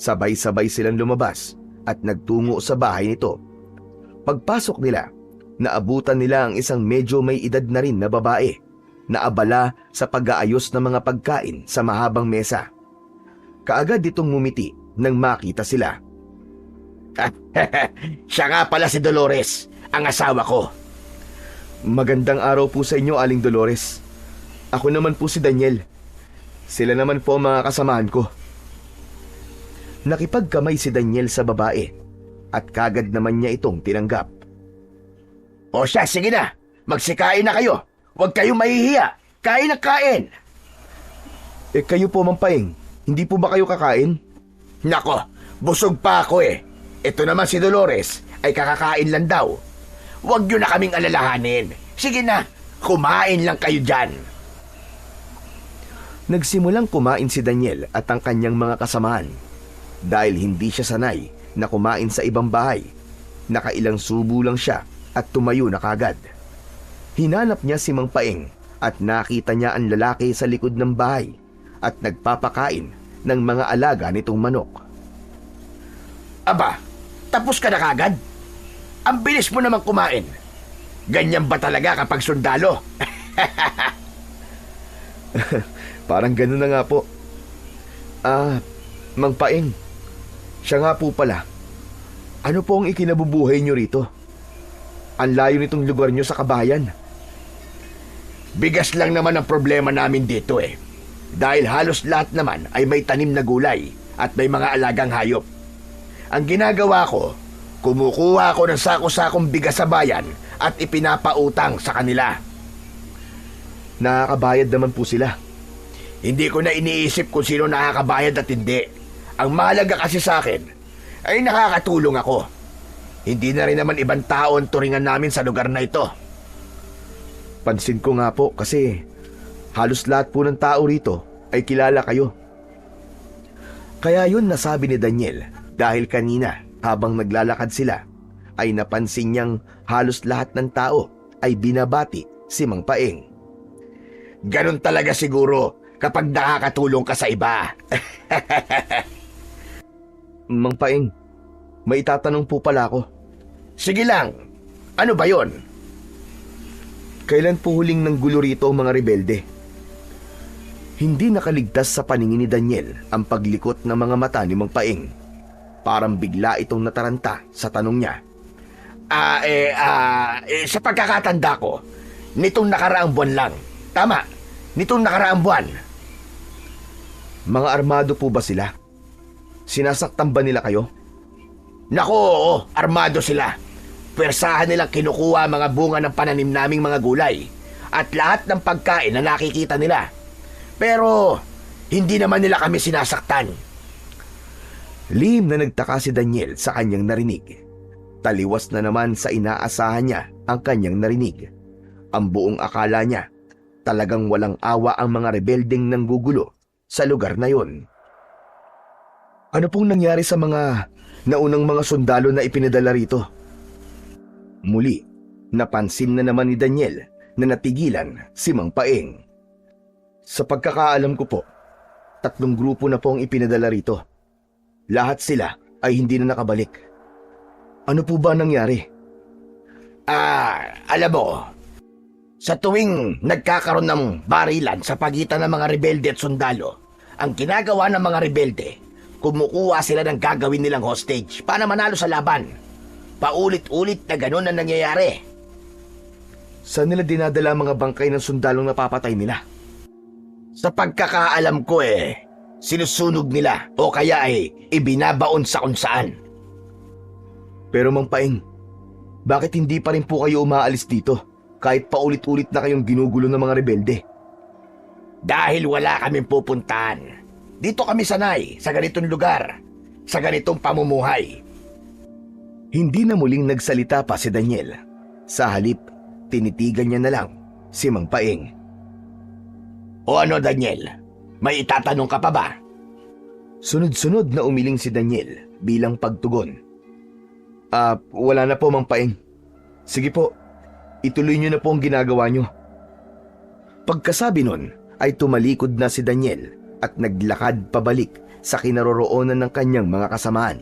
Sabay-sabay silang lumabas at nagtungo sa bahay nito. Pagpasok nila, naabutan nila ang isang medyo may edad na rin na babae na abala sa pag-aayos ng mga pagkain sa mahabang mesa. Kaagad itong ngumiti nang makita sila. Siya nga pala si Dolores, ang asawa ko. Magandang araw po sa inyo, Aling Dolores. Ako naman po si Daniel. Sila naman po ang mga kasamahan ko. Nakipagkamay si Daniel sa babae at kagad naman niya itong tinanggap. O siya, sige na. Magsikain na kayo. Huwag kayong mahihiya. Kain na kain. Kayo po, Mang Paeng, hindi po ba kayo kakain? Nako, busog pa ako eh. Ito naman si Dolores ay kakakain lang daw. Huwag nyo na kaming alalahanin. Sige na, kumain lang kayo dyan. Nagsimulang kumain si Daniel at ang kanyang mga kasamahan. Dahil hindi siya sanay na kumain sa ibang bahay, nakailang subo lang siya at tumayo na kagad. Hinanap niya si Mang Paeng at nakita niya ang lalaki sa likod ng bahay at nagpapakain ng mga alaga nitong manok. Aba, tapos ka na kagad? Ang bilis mo naman kumain. Ganyan ba talaga kapag sundalo? Parang gano'n na nga po. Mang Paeng, siya nga po pala. Ano po ang ikinabubuhay niyo rito? Ang layo nitong lugar niyo sa kabayan. Bigas lang naman ang problema namin dito eh. Dahil halos lahat naman ay may tanim na gulay at may mga alagang hayop. Ang ginagawa ko, kumukuha ako ng sako-sakong bigas sa bayan at ipinapautang sa kanila. Nakakabayad naman po sila. Hindi ko na iniisip kung sino nakakabayad at hindi. Ang mahalaga kasi sa akin ay nakakatulong ako. Hindi na rin naman ibang tao ang turingan namin sa lugar na ito. Pansin ko nga po kasi halos lahat po ng tao rito ay kilala kayo. Kaya yun nasabi ni Daniel dahil kanina habang naglalakad sila ay napansin niyang halos lahat ng tao ay binabati si Mang Paeng. Ganon talaga siguro kapag nakakatulong ka sa iba. Mang Paeng, may itatanong po pala ako. Sige lang, ano ba yon? Kailan po huling nanggulo rito ang mga rebelde? Hindi nakaligtas sa paningin ni Daniel ang paglikot ng mga mata ni Mang Paeng. Parang bigla itong nataranta sa tanong niya. Sa pagkakatanda ko, nitong nakaraang buwan lang. Tama, nitong nakaraang buwan. Mga armado po ba sila? Sinasaktan ba nila kayo? Nako, oo, armado sila. Pwersahan nilang kinukuha mga bunga ng pananim naming mga gulay at lahat ng pagkain na nakikita nila. Pero hindi naman nila kami sinasaktan. Lihim na nagtaka si Daniel sa kanyang narinig. Taliwas na naman sa inaasahan niya ang kanyang narinig. Ang buong akala niya, talagang walang awa ang mga rebeldeng nanggugulo sa lugar na yon. Ano pong nangyari sa mga naunang mga sundalo na ipinadala rito? Muli, napansin na naman ni Daniel na natigilan si Mang Paeng. Sa pagkakaalam ko po, 3 grupo na po ang ipinadala rito. Lahat sila ay hindi na nakabalik. Ano po ba nangyari? Alam mo, sa tuwing nagkakaroon ng barilan sa pagitan ng mga rebelde at sundalo, ang ginagawa ng mga rebelde, kumukuha sila ng gagawin nilang hostage para manalo sa laban. Paulit-ulit na ganun ang nangyayari. Saan nila dinadala mga bangkay ng sundalong napapatay nila? Sa pagkakaalam ko sinusunog nila o kaya ibinabaon sa kung saan. Pero Mang Paeng, bakit hindi pa rin po kayo umaalis dito kahit paulit-ulit na kayong ginugulo ng mga rebelde? Dahil wala kaming pupuntahan. Dito kami sanay, sa ganitong lugar, sa ganitong pamumuhay. Hindi na muling nagsalita pa si Daniel. Sa halip, tinitigan niya na lang si Mang Paeng. O ano, Daniel? May itatanong ka pa ba? Sunod-sunod na umiling si Daniel bilang pagtugon. Wala na po, Mang Paeng. Sige po, ituloy niyo na po ang ginagawa niyo. Pagkasabi nun, ay tumalikod na si Daniel at naglakad pabalik sa kinaroroonan ng kanyang mga kasamahan.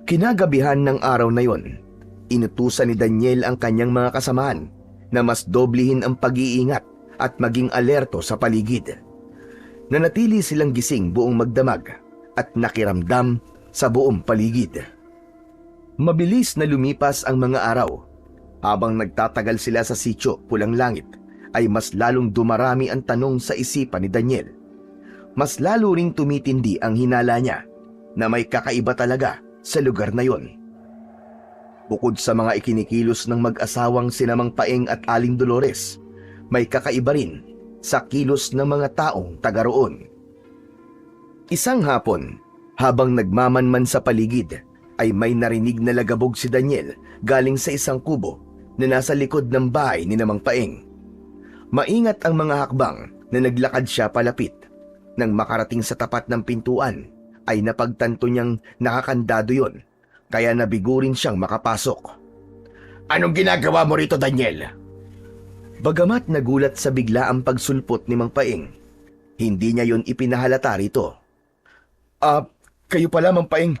Kinagabihan ng araw na yon, inutusan ni Daniel ang kanyang mga kasamahan na mas doblehin ang pag-iingat at maging alerto sa paligid. Nanatili silang gising buong magdamag at nakiramdam sa buong paligid. Mabilis na lumipas ang mga araw. Habang nagtatagal sila sa sitio Pulang Langit, ay mas lalong dumarami ang tanong sa isipan ni Daniel. Mas lalo ring tumitindi ang hinala niya na may kakaiba talaga sa lugar na yon. Bukod sa mga ikinikilos ng mag-asawang sina Mang Paeng at Aling Dolores, may kakaiba rin sa kilos ng mga taong taga roon. Isang hapon, habang nagmamanman sa paligid, ay may narinig na lagabog si Daniel galing sa isang kubo na nasa likod ng bahay ni Mang Paeng. Maingat ang mga hakbang na naglakad siya palapit. Nang makarating sa tapat ng pintuan, ay napagtanto niyang nakakandado yon, kaya nabigo rin siyang makapasok. Anong ginagawa mo rito, Daniel? Bagamat nagulat sa bigla ang pagsulpot ni Mang Paeng, hindi niya yon ipinahalata rito. Kayo pala, Mang Paeng.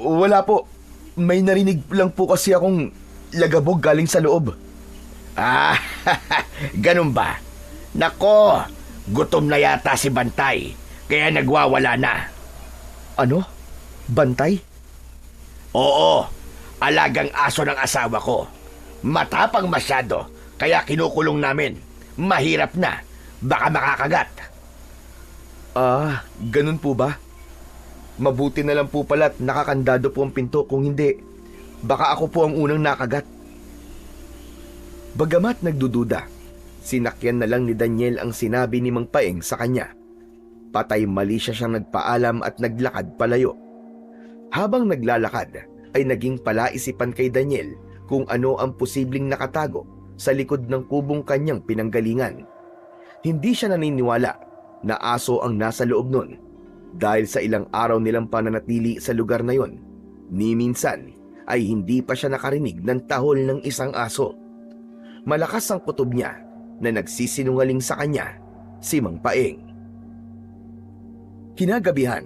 Wala po. May narinig lang po kasi akong lagabog galing sa loob. Ganun ba? Nako, gutom na yata si Bantay, kaya nagwawala na. Ano? Bantay? Oo, alagang aso ng asawa ko. Matapang masyado, kaya kinukulong namin. Mahirap na, baka makakagat. Ganun po ba? Mabuti na lang po pala't nakakandado po ang pinto, kung hindi, baka ako po ang unang nakagat. Bagamat nagdududa, sinakyan na lang ni Daniel ang sinabi ni Mang Paeng sa kanya. Patay mali siyang nagpaalam at naglakad palayo. Habang naglalakad, ay naging palaisipan kay Daniel kung ano ang posibleng nakatago sa likod ng kubong kanyang pinanggalingan. Hindi siya naniniwala na aso ang nasa loob nun dahil sa ilang araw nilang pananatili sa lugar na yon. Ni minsan ay hindi pa siya nakarinig ng tahol ng isang aso. Malakas ang kutob niya na nagsisinungaling sa kanya, si Mang Paeng. Kinagabihan,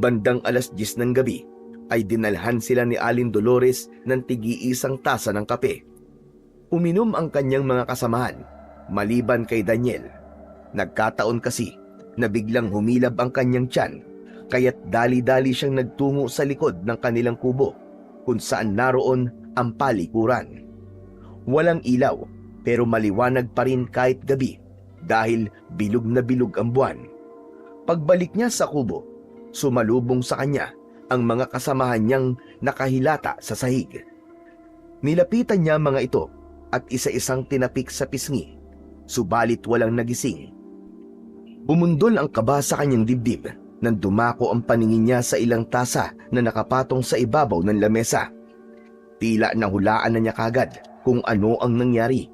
bandang 10:00 ng gabi, ay dinalhan sila ni Aling Dolores ng tig-iisang tasa ng kape. Uminom ang kanyang mga kasamahan, maliban kay Daniel. Nagkataon kasi na biglang humilab ang kanyang tiyan, kaya't dali-dali siyang nagtungo sa likod ng kanilang kubo, kung saan naroon ang palikuran. Walang ilaw, pero maliwanag pa rin kahit gabi dahil bilog na bilog ang buwan. Pagbalik niya sa kubo, sumalubong sa kanya ang mga kasamahan niyang nakahilata sa sahig. Nilapitan niya mga ito at isa-isang tinapik sa pisngi, subalit walang nagising. Bumundol ang kaba sa kanyang dibdib nang dumako ang paningin niya sa ilang tasa na nakapatong sa ibabaw ng lamesa. Tila nahulaan na niya kagad kung ano ang nangyari.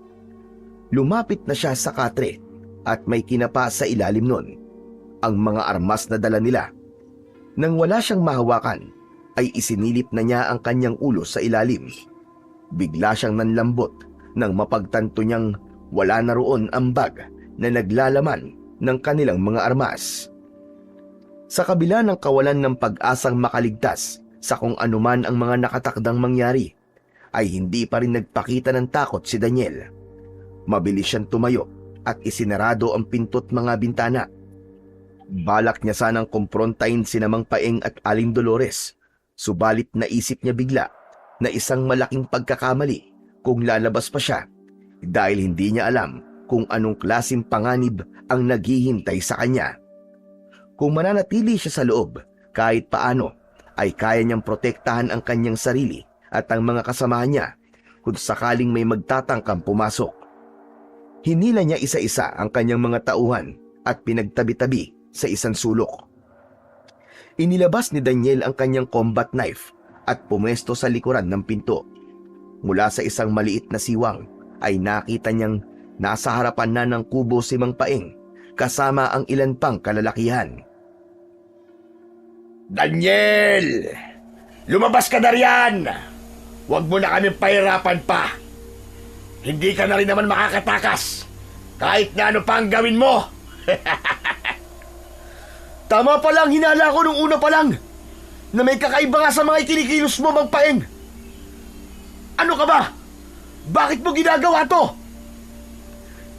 Lumapit na siya sa katre at may kinapa sa ilalim nun, ang mga armas na dala nila. Nang wala siyang mahawakan, ay isinilip na niya ang kanyang ulo sa ilalim. Bigla siyang nanlambot nang mapagtanto niyang wala na roon ang bag na naglalaman ng kanilang mga armas. Sa kabila ng kawalan ng pag-asang makaligtas sa kung anuman ang mga nakatakdang mangyari, ay hindi pa rin nagpakita ng takot si Daniel. Mabilis siyang tumayo at isinarado ang pinto't mga bintana. Balak niya sanang kumprontahin sina Mang Paeng at Aling Dolores, subalit naisip niya bigla na isang malaking pagkakamali kung lalabas pa siya dahil hindi niya alam kung anong klaseng panganib ang naghihintay sa kanya. Kung mananatili siya sa loob, kahit paano ay kaya niyang protektahan ang kanyang sarili at ang mga kasamahan niya kung sakaling may magtatangkang pumasok. Hinila niya isa-isa ang kanyang mga tauhan at pinagtabi-tabi sa isang sulok. Inilabas ni Daniel ang kanyang combat knife at pumesto sa likuran ng pinto. Mula sa isang maliit na siwang ay nakita niyang nasa harapan na ng kubo si Mang Paeng kasama ang ilan pang kalalakihan. Daniel! Lumabas ka na riyan! Huwag mo na kaming pahirapan pa. Hindi ka na rin naman makakatakas kahit na ano pa ang gawin mo. Tama pa lang, hinala ko nung una pa lang na may kakaiba nga sa mga ikinikilos mo, Mang Paeng. Ano ka ba? Bakit mo ginagawa to?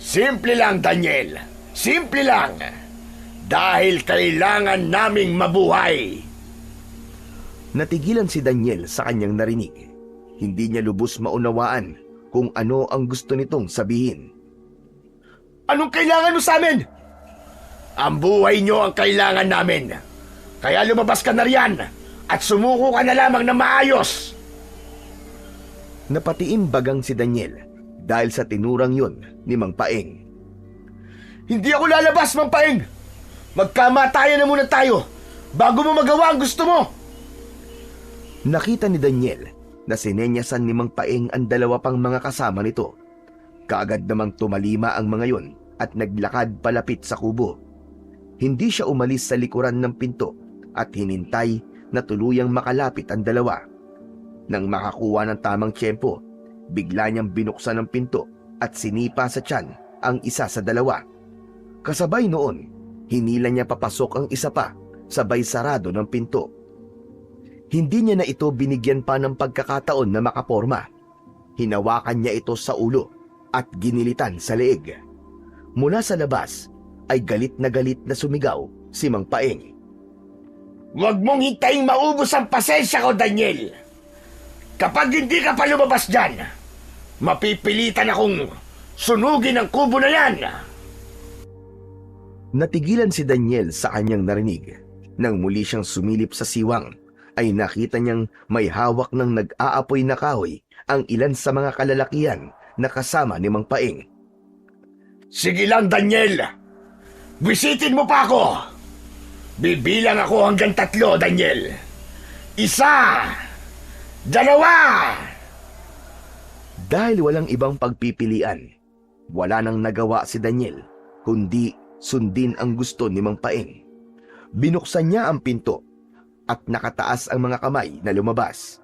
Simple lang, Daniel. Simple lang. Dahil kailangan naming mabuhay. Natigilan si Daniel sa kanyang narinig. Hindi niya lubos maunawaan kung ano ang gusto nitong sabihin. Anong kailangan mo sa amin? Ang buhay nyo ang kailangan namin. Kaya lumabas ka na riyan at sumuko ka na lamang na maayos. Napatiimbagang si Daniel dahil sa tinurang yun ni Mang Paeng. Hindi ako lalabas, Mang Paeng. Magkamatayan na muna tayo bago mo magawa ang gusto mo. Nakita ni Daniel na sinenyasan ni Mang Paeng ang dalawa pang mga kasama nito. Kaagad namang tumalima ang mga yon at naglakad palapit sa kubo. Hindi siya umalis sa likuran ng pinto at hinintay na tuluyang makalapit ang dalawa. Nang makakuha ng tamang tiyempo, bigla niyang binuksan ang pinto at sinipa sa tiyan ang isa sa dalawa. Kasabay noon, hinila niya papasok ang isa pa, sabay sarado ng pinto. Hindi niya na ito binigyan pa ng pagkakataon na makaporma. Hinawakan niya ito sa ulo at ginilitan sa leeg. Mula sa labas ay galit na sumigaw si Mang Paeng. Huwag mong hintayin maubos ang pasensya ko, Daniel. Kapag hindi ka pa lumabas dyan, mapipilitan akong sunugin ang kubo na yan. Natigilan si Daniel sa kanyang narinig. Nang muli siyang sumilip sa siwang, ay nakita niyang may hawak ng nag-aapoy na kahoy ang ilan sa mga kalalakihan na kasama ni Mang Paeng. Sige lang, Daniel. Bisitin mo pa ako. Bibilang ako hanggang 3, Daniel. 1, 2. Dahil walang ibang pagpipilian, wala nang nagawa si Daniel kundi sundin ang gusto ni Mang Paeng. Binuksan niya ang pinto at nakataas ang mga kamay na lumabas.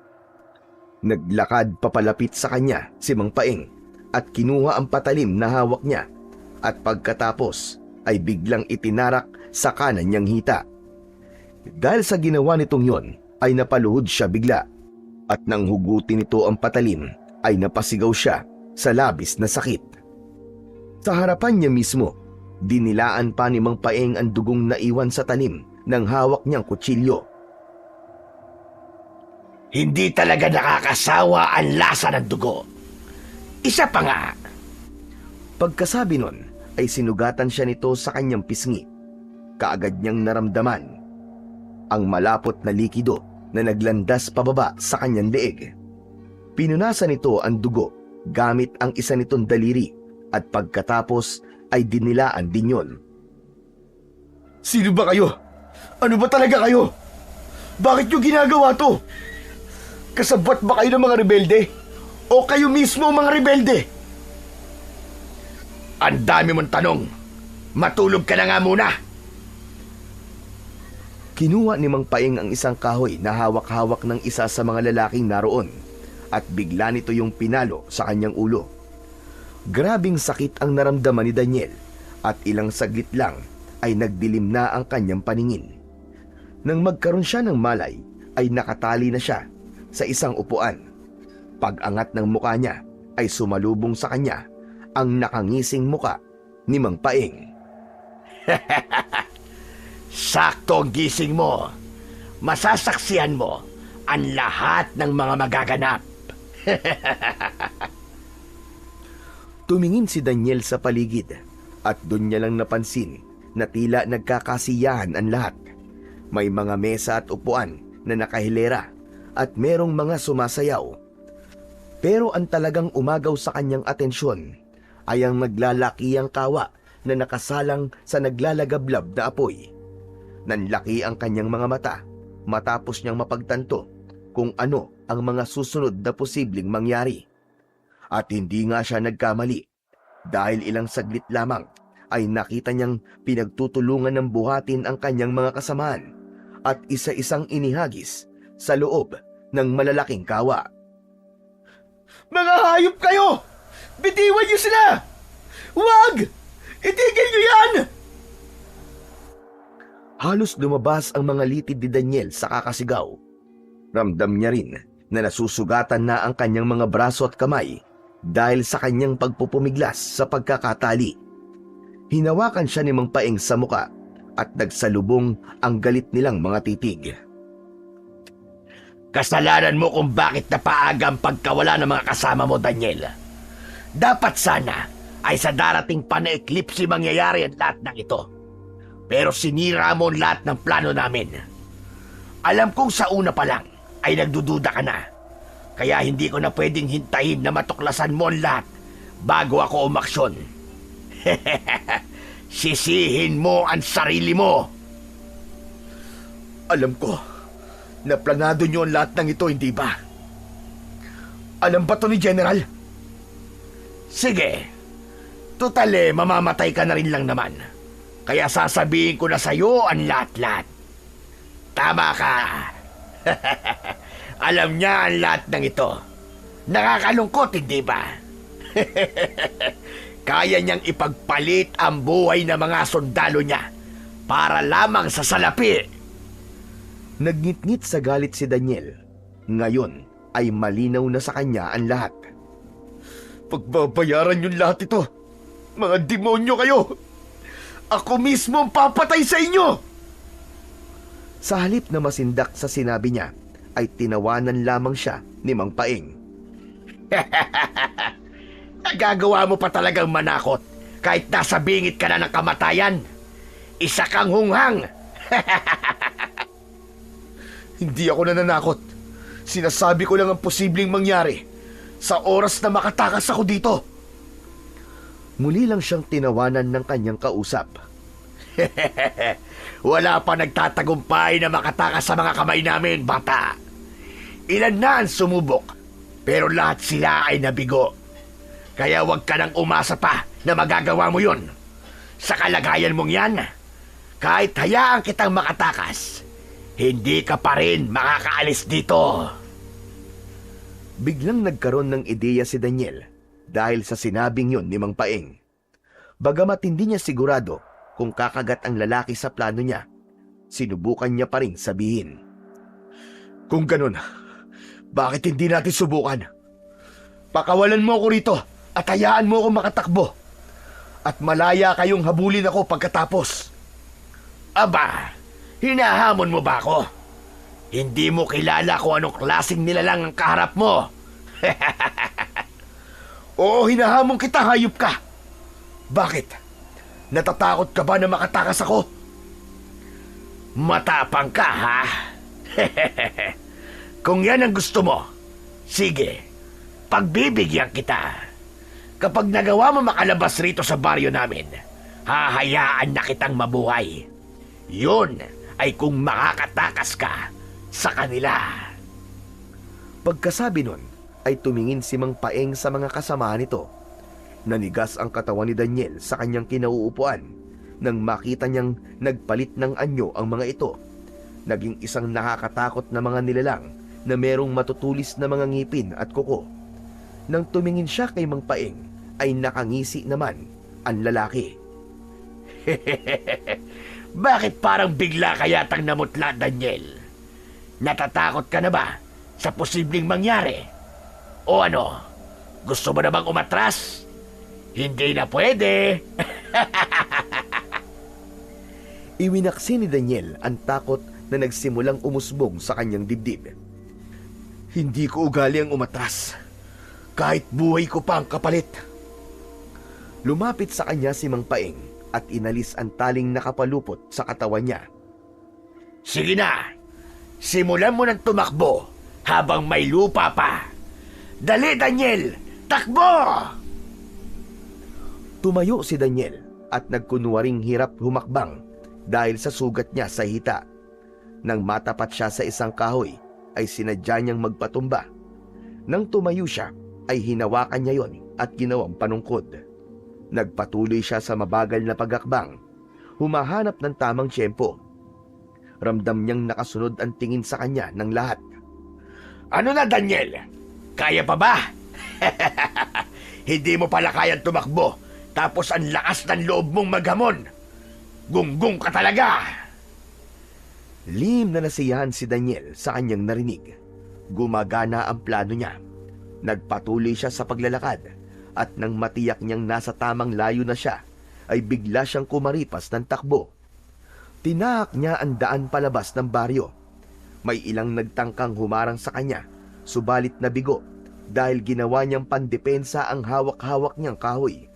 Naglakad papalapit sa kanya si Mang Paeng at kinuha ang patalim na hawak niya at pagkatapos ay biglang itinarak sa kanan niyang hita. Dahil sa ginawa nitong yon ay napaluhod siya bigla at nang hugutin nito ang patalim ay napasigaw siya sa labis na sakit. Sa harapan niya mismo, dinilaan pa ni Mang Paeng ang dugong naiwan sa talim ng hawak niyang kutsilyo. Hindi talaga nakakasawa ang lasa ng dugo. Isa pa nga. Pagkasabi nun ay sinugatan siya nito sa kanyang pisngi. Kaagad niyang naramdaman ang malapot na likido na naglandas pababa sa kanyang leeg. Pinunasan nito ang dugo gamit ang isa nitong daliri at pagkatapos ay dinilaan din yon. Sino ba kayo? Ano ba talaga kayo? Bakit nyo ginagawa to? Kasabwat ba kayo ng mga rebelde? O kayo mismo mga rebelde? Ang dami mong tanong. Matulog ka na nga muna. Kinuha ni Mang Paeng ang isang kahoy na hawak-hawak ng isa sa mga lalaking naroon at bigla nito yung pinalo sa kanyang ulo. Grabing sakit ang naramdaman ni Daniel at ilang saglit lang ay nagdilim na ang kanyang paningin. Nang magkaroon siya ng malay ay nakatali na siya sa isang upuan. Pag-angat ng muka niya ay sumalubong sa kanya ang nakangising muka ni Mang Paeng. Sakto ang gising mo. Masasaksihan mo ang lahat ng mga magaganap. Tumingin si Daniel sa paligid at doon niya lang napansin na tila nagkakasiyahan ang lahat. May mga mesa at upuan na nakahilera at merong mga sumasayaw. Pero ang talagang umagaw sa kanyang atensyon ay ang naglalakiyang kawa na nakasalang sa naglalagablab na apoy. Nanlaki ang kanyang mga mata matapos niyang mapagtanto kung ano ang mga susunod na posibleng mangyari. At hindi nga siya nagkamali dahil ilang saglit lamang ay nakita niyang pinagtutulungan ng buhatin ang kanyang mga kasamahan at isa-isang inihagis sa loob ng malalaking kawa. Mga hayop kayo! Bitiwan niyo sila! Huwag! Itigil niyo yan! Halos lumabas ang mga litid ni Daniel sa kakasigaw. Ramdam niya rin na nasusugatan na ang kanyang mga braso at kamay dahil sa kanyang pagpupumiglas sa pagkakatali. Hinawakan siya ni Mang Paeng sa muka at nagsalubong ang galit nilang mga titig. Kasalanan mo kung bakit napaaga ang pagkawala ng mga kasama mo, Daniel. Dapat sana ay sa darating pa na eclipse mangyayari ang lahat ng ito. Pero sinira mo lahat ng plano namin. Alam kong sa una pa lang ay nagdududa ka na. Kaya hindi ko na pwedeng hintayin na matuklasan mo ang lahat bago ako umaksyon. Sisihin mo ang sarili mo. Alam ko na planado niyo ang lahat ng ito, hindi ba? Alam ba to ni General? Sige. Tutale, mamamatay ka na rin lang naman. Kaya sasabihin ko na sa'yo ang lahat-lahat. Tama ka. Alam niya ang lahat ng ito. Nakakalungkot, hindi ba? Kaya niyang ipagpalit ang buhay ng mga sundalo niya para lamang sa salapi. Nagngit-ngit sa galit si Daniel. Ngayon ay malinaw na sa kanya ang lahat. Pagbabayaran yung lahat ito. Mga demonyo kayo! Ako mismo ang papatay sa inyo! Sa halip na masindak sa sinabi niya, ay tinawanan lamang siya ni Mang Paeng. Nagagawa mo pa talagang manakot kahit nasa bingit ka na ng kamatayan. Isa kang hunghang. Hindi ako nananakot. Sinasabi ko lang ang posibleng mangyari sa oras na makatakas ako dito. Muli lang siyang tinawanan ng kanyang kausap. Wala pa nagtatagumpay na makatakas sa mga kamay namin, bata. Ilan na ang sumubok, pero lahat sila ay nabigo. Kaya huwag ka nang umasa pa na magagawa mo yun. Sa kalagayan mong yan, kahit hayaan kitang makatakas, hindi ka pa rin makakaalis dito. Biglang nagkaroon ng ideya si Daniel dahil sa sinabing yun ni Mang Paeng. Bagamat hindi niya sigurado kung kakagat ang lalaki sa plano niya, sinubukan niya pa rin sabihin. Kung ganun, bakit hindi natin subukan? Pakawalan mo ako rito at hayaan mo ako makatakbo. At malaya kayong habulin ako pagkatapos. Aba, hinahamon mo ba ako? Hindi mo kilala kung anong klaseng nilalang ang kaharap mo. Oo, hinahamon kita, hayop ka. Bakit? Natatakot ka ba na makatakas ako? Matapang ka, ha? Kung yan ang gusto mo, sige, pagbibigyan kita. Kapag nagawa mo makalabas rito sa baryo namin, hahayaan na kitang mabuhay. Yun ay kung makakatakas ka sa kanila. Pagkasabi nun, ay tumingin si Mang Paeng sa mga kasamahan nito. Nanigas ang katawan ni Daniel sa kanyang kinauupuan nang makita niyang nagpalit ng anyo ang mga ito. Naging isang nakakatakot na mga nilalang na merong matutulis na mga ngipin at kuko. Nang tumingin siya kay Mang Paeng, ay nakangisi naman ang lalaki. Bakit parang bigla ka yatang namutla, Daniel? Natatakot ka na ba sa posibleng mangyari? O ano, gusto mo na bang umatras? Hindi na pwede. Iwinaksi ni Daniel ang takot na nagsimulang umusbong sa kanyang dibdib. Hindi ko ugali ang umatras. Kahit buhay ko pa ang kapalit. Lumapit sa kanya si Mang Paeng at inalis ang taling nakapalupot sa katawan niya. Sige na, simulan mo ng tumakbo habang may lupa pa. Dali, Daniel! Takbo! Tumayo si Daniel at nagkunwaring hirap humakbang dahil sa sugat niya sa hita. Nang matapat siya sa isang kahoy, ay sinadya niyang magpatumba. Nang tumayo siya, ay hinawakan niya yon at ginawang panungkod. Nagpatuloy siya sa mabagal na pagakbang, humahanap ng tamang tiyempo. Ramdam niyang nakasunod ang tingin sa kanya ng lahat. Ano na, Daniel? Kaya pa ba? Hindi mo pala kayang tumakbo, tapos ang lakas ng loob mong maghamon. Gunggong ka talaga! Lihim na nasiyahan si Daniel sa kanyang narinig. Gumagana ang plano niya. Nagpatuloy siya sa paglalakad at nang matiyak niyang nasa tamang layo na siya, ay bigla siyang kumaripas ng takbo. Tinahak niya ang daan palabas ng baryo. May ilang nagtangkang humarang sa kanya, subalit nabigo dahil ginawa niyang pandepensa ang hawak-hawak niyang kahoy.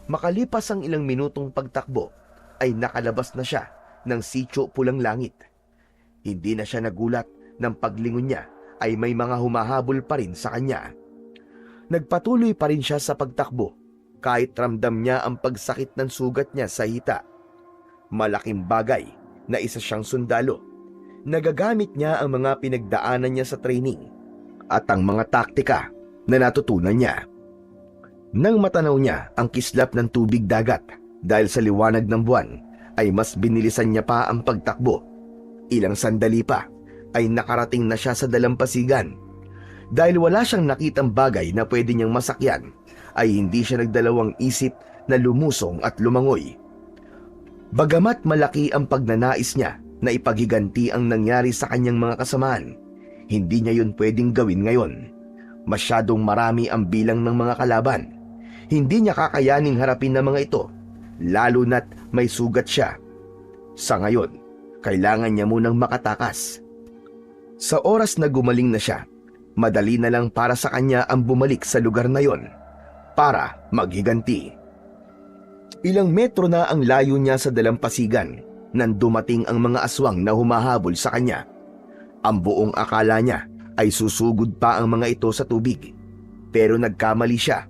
Makalipas ang ilang minutong pagtakbo, ay nakalabas na siya ng sitio Pulang Langit. Hindi na siya nagulat nang paglingon niya ay may mga humahabol pa rin sa kanya. Nagpatuloy pa rin siya sa pagtakbo kahit ramdam niya ang pagsakit ng sugat niya sa hita. Malaking bagay na isa siyang sundalo. Nagagamit niya ang mga pinagdaanan niya sa training at ang mga taktika na natutunan niya. Nang matanaw niya ang kislap ng tubig dagat dahil sa liwanag ng buwan, ay mas binilisan niya pa ang pagtakbo. Ilang sandali pa ay nakarating na siya sa dalampasigan. Dahil wala siyang nakitang bagay na pwede niyang masakyan, ay hindi siya nagdalawang isip na lumusong at lumangoy. Bagamat malaki ang pagnanais niya na ipaghiganti ang nangyari sa kanyang mga kasamaan, hindi niya yun pwedeng gawin ngayon. Masyadong marami ang bilang ng mga kalaban. Hindi niya kakayaning harapin ng mga ito, lalo na't may sugat siya. Sa ngayon, kailangan niya munang makatakas. Sa oras na gumaling na siya, madali na lang para sa kanya ang bumalik sa lugar na yon para maghiganti. Ilang metro na ang layo niya sa dalampasigan nang dumating ang mga aswang na humahabol sa kanya. Ang buong akala niya ay susugod pa ang mga ito sa tubig. Pero nagkamali siya.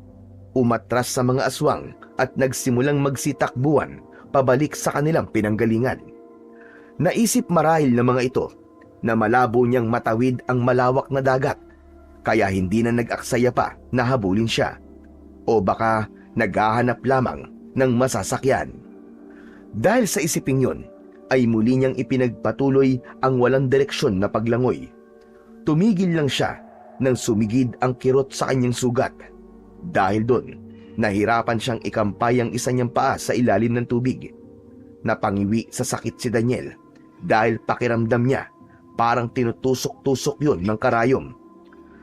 Umatras sa mga aswang at nagsimulang magsitakbuhan pabalik sa kanilang pinanggalingan. Naisip marahil ng mga ito na malabo niyang matawid ang malawak na dagat, kaya hindi na nag-aksaya pa na habulin siya. O baka naghahanap lamang ng masasakyan. Dahil sa isiping yun, ay muli niyang ipinagpatuloy ang walang direksyon na paglangoy. Tumigil lang siya nang sumigid ang kirot sa kanyang sugat. Dahil doon, nahirapan siyang ikampay ang isa niyang paa sa ilalim ng tubig. Napangiwi sa sakit si Daniel dahil pakiramdam niya parang tinutusok-tusok yun ng karayom.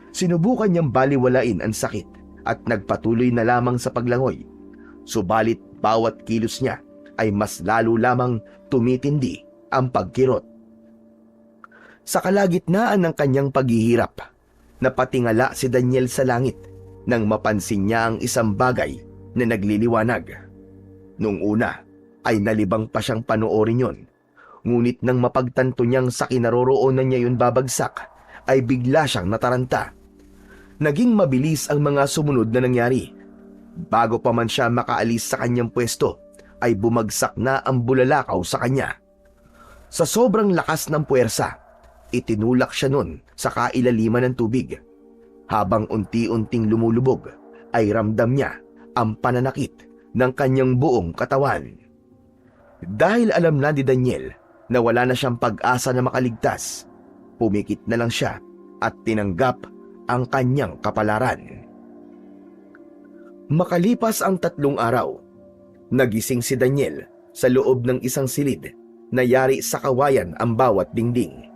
Sinubukan niyang baliwalain ang sakit at nagpatuloy na lamang sa paglangoy. Subalit bawat kilos niya ay mas lalo lamang tumitindi ang pagkirot. Sa kalagitnaan ng kanyang paghihirap, napatingala si Daniel sa langit nang mapansin niya ang isang bagay na nagliliwanag. Nung una ay nalibang pa siyang panoorin yon. Ngunit nang mapagtanto niyang sa kinaroroonan niya yun babagsak, ay bigla siyang nataranta. Naging mabilis ang mga sumunod na nangyari. Bago pa man siya makaalis sa kanyang pwesto, ay bumagsak na ang bulalakaw sa kanya. Sa sobrang lakas ng puwersa, itinulak siya nun sa kailaliman ng tubig. Habang unti-unting lumulubog, ay ramdam niya ang pananakit ng kanyang buong katawan. Dahil alam na ni Daniel na wala na siyang pag-asa na makaligtas, pumikit na lang siya at tinanggap ang kanyang kapalaran. Makalipas ang 3 araw, nagising si Daniel sa loob ng isang silid na yari sa kawayan ang bawat dingding.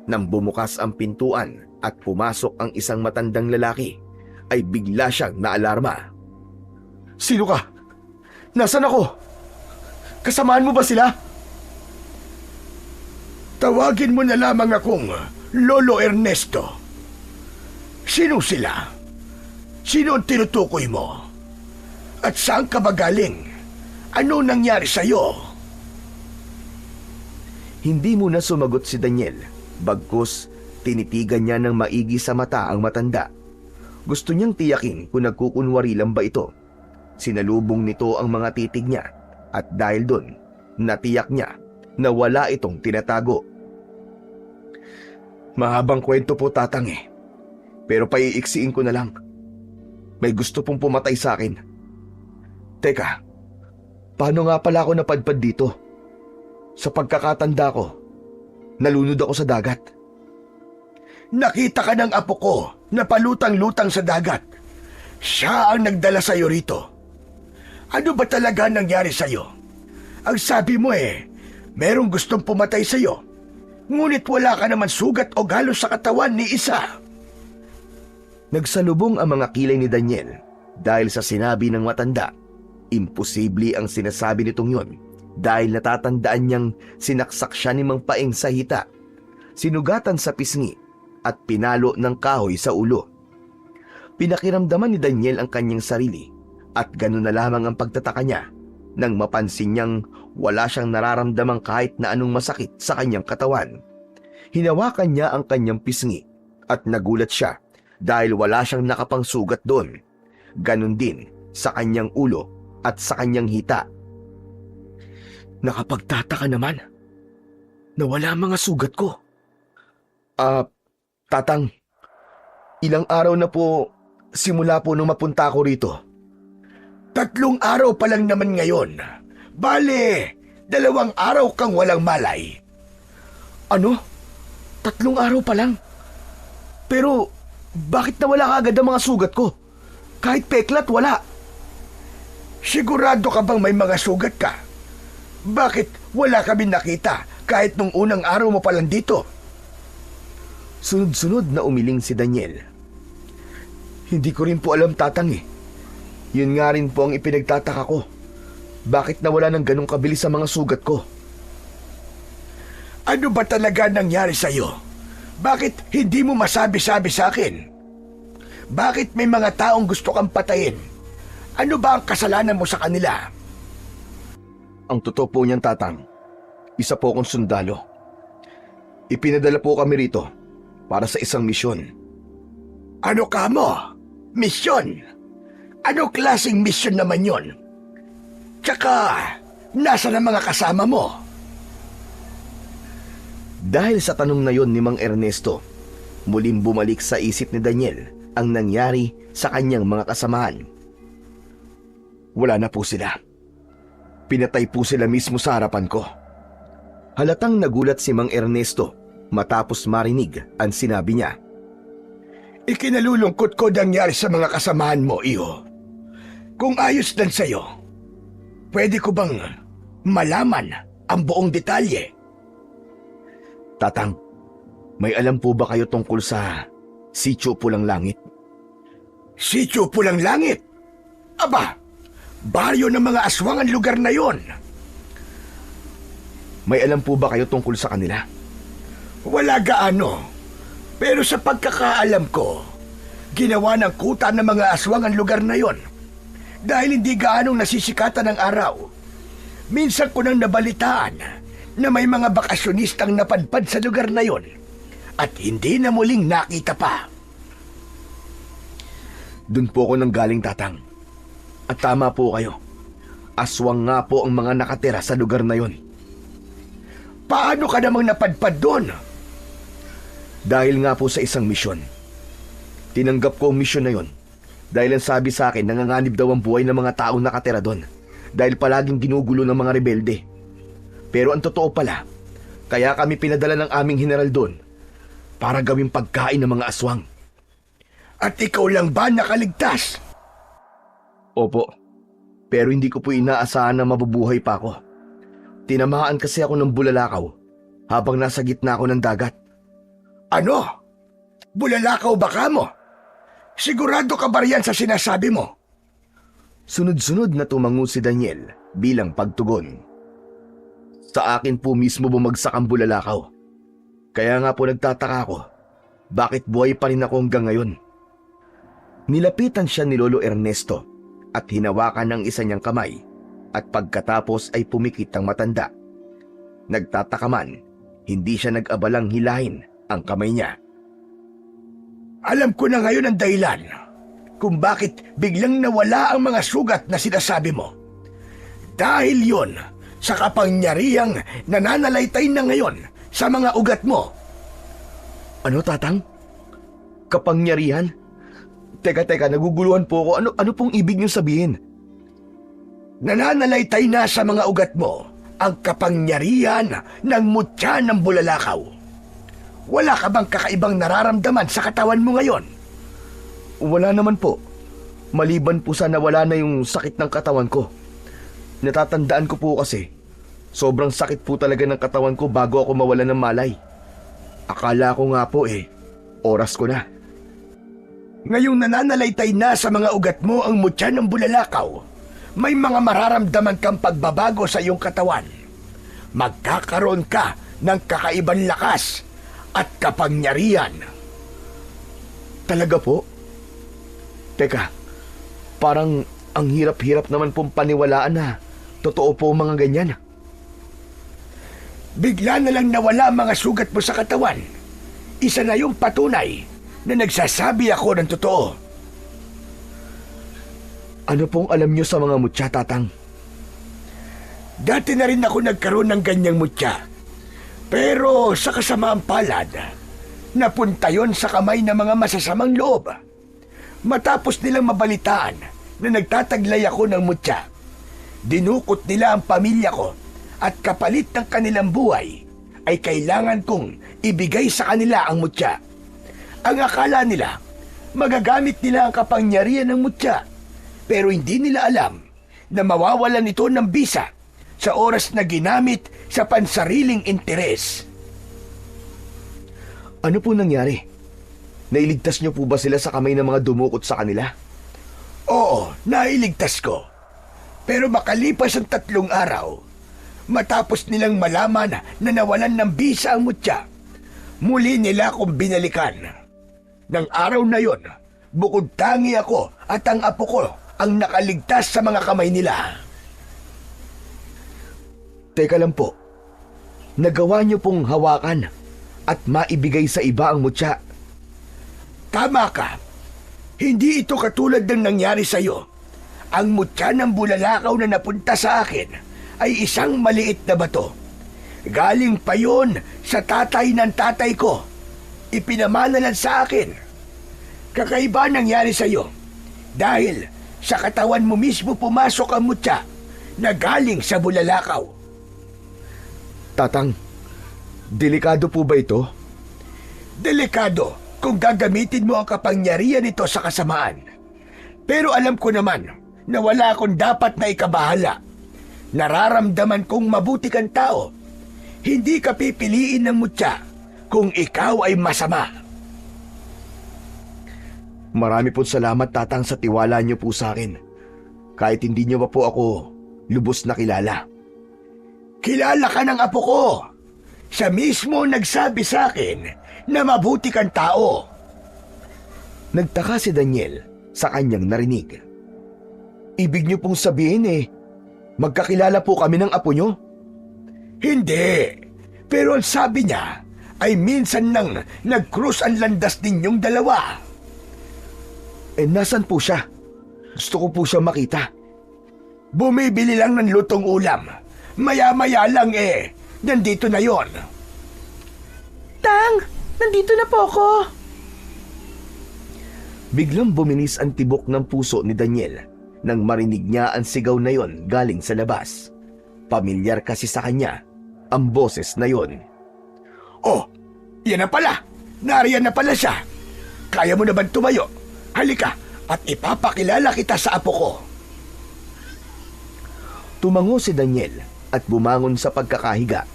Nang bumukas ang pintuan at pumasok ang isang matandang lalaki, ay bigla siyang naalarma. Sino ka? Nasaan ako? Kasamaan mo ba sila? Tawagin mo na lamang akong Lolo Ernesto. Sino sila? Sino ang tinutukoy mo? At saan ka ba galing? Ano nangyari sa'yo? Hindi muna sumagot si Daniel, bagkus tinitigan niya ng maigi sa mata ang matanda. Gusto niyang tiyakin kung nagkukunwari lang ba ito. Sinalubong nito ang mga titig niya at dahil doon, natiyak niya na wala itong tinatago. Mahabang kwento po, Tatang eh. Pero paiiksiin ko na lang. May gusto pong pumatay sa akin. Teka, paano nga pala ako napadpad dito? Sa pagkakatanda ko, nalunod ako sa dagat. Nakita ka ng apo ko na palutang-lutang sa dagat. Siya ang nagdala sa'yo rito. Ano ba talaga nangyari sa'yo? Ang sabi mo merong gustong pumatay sa'yo. Ngunit wala ka naman sugat o galos sa katawan ni isa. Nagsalubong ang mga kilay ni Daniel dahil sa sinabi ng matanda. Imposible ang sinasabi nitong yon dahil natatandaan niyang sinaksak siya ni Mang Paeng sa hita, sinugatan sa pisngi at pinalo ng kahoy sa ulo. Pinakiramdaman ni Daniel ang kanyang sarili at ganun na lamang ang pagtataka niya nang mapansin niyang wala siyang nararamdamang kahit na anong masakit sa kanyang katawan. Hinawakan niya ang kanyang pisngi at nagulat siya dahil wala siyang nakapangsugat doon. Ganun din sa kanyang ulo at sa kanyang hita. Nakapagtataka naman na wala mga sugat ko. Tatang, ilang araw na po simula po nung mapunta ako rito. 3 araw pa lang naman ngayon. Bale, 2 araw kang walang malay. Ano? 3 araw pa lang? Pero bakit nawala kagad ang mga sugat ko? Kahit peklat, wala. Sigurado ka bang may mga sugat ka? Bakit wala kami nakita kahit nung unang araw mo pa lang dito? Sunod-sunod na umiling si Daniel. Hindi ko rin po alam, Tatang eh. Yun nga rin po ang ipinagtataka ko. Bakit nawala ng ganong kabilis sa mga sugat ko? Ano ba talaga nangyari sa'yo? Bakit hindi mo masabi-sabi sa akin? Bakit may mga taong gusto kang patayin? Ano ba ang kasalanan mo sa kanila? Ang totoo po niyan, Tatang, isa po akong sundalo. Ipinadala po kami rito para sa isang misyon. Ano ka mo? Misyon? Ano klaseng misyon naman yon? Tsaka, nasa na mga kasama mo? Dahil sa tanong na yon ni Mang Ernesto, muling bumalik sa isip ni Daniel ang nangyari sa kanyang mga kasamahan. Wala na po sila. Pinatay po sila mismo sa harapan ko. Halatang nagulat si Mang Ernesto matapos marinig ang sinabi niya. Ikinalulungkot ko nangyari sa mga kasamahan mo, iho. Kung ayos lang sa'yo, pwede ko bang malaman ang buong detalye? Tatang, may alam po ba kayo tungkol sa Sitio Pulang Langit? Sitio Pulang Langit? Aba, baryo ng mga aswang ang lugar na yon. May alam po ba kayo tungkol sa kanila? Wala gaano. Pero sa pagkakaalam ko, ginawa ng kuta ng mga aswang ang lugar na yon. Dahil hindi gaanong nasisikatan ng araw. Minsan ko nang nabalitaan na may mga bakasyonistang napadpad sa lugar na yon at hindi na muling nakita pa. Doon po ako nanggaling, Tatang. At tama po kayo. Aswang nga po ang mga nakatira sa lugar na yon. Paano ka namang napadpad doon? Dahil nga po sa isang misyon. Tinanggap ko ang misyon na yon dahil ang sabi sa akin nanganganib daw ang buhay ng mga taong nakatira doon dahil palaging ginugulo ng mga rebelde. Pero ang totoo pala, kaya kami pinadala ng aming general doon para gawing pagkain ng mga aswang. At ikaw lang ba nakaligtas? Opo, pero hindi ko po inaasahan na mabubuhay pa ako. Tinamaan kasi ako ng bulalakaw habang nasa gitna ako ng dagat. Ano? Bulalakaw ba ka mo? Sigurado ka ba riyan sa sinasabi mo? Sunod-sunod na tumango si Daniel bilang pagtugon. Sa akin po mismo bumagsak ang bulalakaw. Kaya nga po nagtataka ako, bakit buhay pa rin ako hanggang ngayon? Nilapitan siya ni Lolo Ernesto at hinawakan ang isa niyang kamay at pagkatapos ay pumikit ang matanda. Nagtataka man, hindi siya nag-abalang hilahin ang kamay niya. Alam ko na ngayon ang dahilan kung bakit biglang nawala ang mga sugat na sinasabi mo. Dahil yon sa kapangyarihang nananalaytay na ngayon sa mga ugat mo. Ano, Tatang? Kapangyarihan? Teka, naguguluhan po ako. Ano pong ibig niyo sabihin? Nananalaytay na sa mga ugat mo ang kapangyarihan ng mutya ng bulalakaw. Wala ka bang kakaibang nararamdaman sa katawan mo ngayon? Wala naman po. Maliban po sa nawala na yung sakit ng katawan ko. Natatandaan ko po kasi, sobrang sakit po talaga ng katawan ko bago ako mawala ng malay. Akala ko nga po oras ko na. Ngayong nananalaytay na sa mga ugat mo ang mutya ng bulalakaw, may mga mararamdaman kang pagbabago sa iyong katawan. Magkakaroon ka ng kakaibang lakas at kapangyarihan. Talaga po? Teka, parang ang hirap-hirap naman pong paniwalaan na totoo po mga ganyan. Bigla na lang nawala ang mga sugat mo sa katawan. Isa na yung patunay na nagsasabi ako ng totoo. Ano pong alam niyo sa mga mutya, Tatang? Dati na rin ako nagkaroon ng ganyang mutya. Pero sa kasamaang palad, napunta yon sa kamay ng mga masasamang loob. Matapos nilang mabalitaan na nagtataglay ako ng mutya, dinukot nila ang pamilya ko at kapalit ng kanilang buhay ay kailangan kong ibigay sa kanila ang mutya. Ang akala nila, magagamit nila ang kapangyarihan ng mutya, pero hindi nila alam na mawawalan ito ng bisa sa oras na ginamit sa pansariling interes. Ano po nangyari? Nailigtas niyo po ba sila sa kamay ng mga dumukot sa kanila? Oo, nailigtas ko. Pero makalipas ang 3 araw, matapos nilang malaman na nawalan ng bisa ang mutya, muli nila akong binalikan. Nang araw na yon, bukod tangi ako at ang apo ko ang nakaligtas sa mga kamay nila. Teka lang po, nagawa niyo pong hawakan at maibigay sa iba ang mutya. Tama ka. Hindi ito katulad ng nangyari sa iyo. Ang mutya ng bulalakaw na napunta sa akin ay isang maliit na bato. Galing pa yon sa tatay ng tatay ko. Ipinamana sa akin. Kakaiba nangyari sa iyo dahil sa katawan mo mismo pumasok ang mutya na galing sa bulalakaw. Tatang, delikado po ba ito? Delikado kung gagamitin mo ang kapangyarihan nito sa kasamaan. Pero alam ko naman na wala akong dapat na ikabahala. Nararamdaman kong mabuti kang tao. Hindi ka pipiliin ng mutya kung ikaw ay masama. Marami po salamat, Tatang, sa tiwala niyo po sa akin. Kahit hindi niyo pa po ako lubos na kilala. Kilala ka ng apo ko. Siya mismo nagsabi sa akin na mabuti kang tao. Nagtaka si Daniel sa kanyang narinig. Ibig niyo pong sabihin magkakilala po kami ng apo niyo? Hindi. Pero ang sabi niya ay minsan nang nag-cruise ang landas ninyong dalawa. Nasan po siya? Gusto ko po siya makita. Bumibili lang ng lutong ulam. Maya-maya lang nandito na yon. Tang, nandito na po ako. Biglang bumilis ang tibok ng puso ni Daniel nang marinig niya ang sigaw na yon galing sa labas. Pamilyar kasi sa kanya ang boses na yon. Oh, yan na pala. Nariyan na pala siya. Kaya mo na ba tumayo? Halika at ipapakilala kita sa apo ko. Tumango si Daniel at bumangon sa pagkakahiga.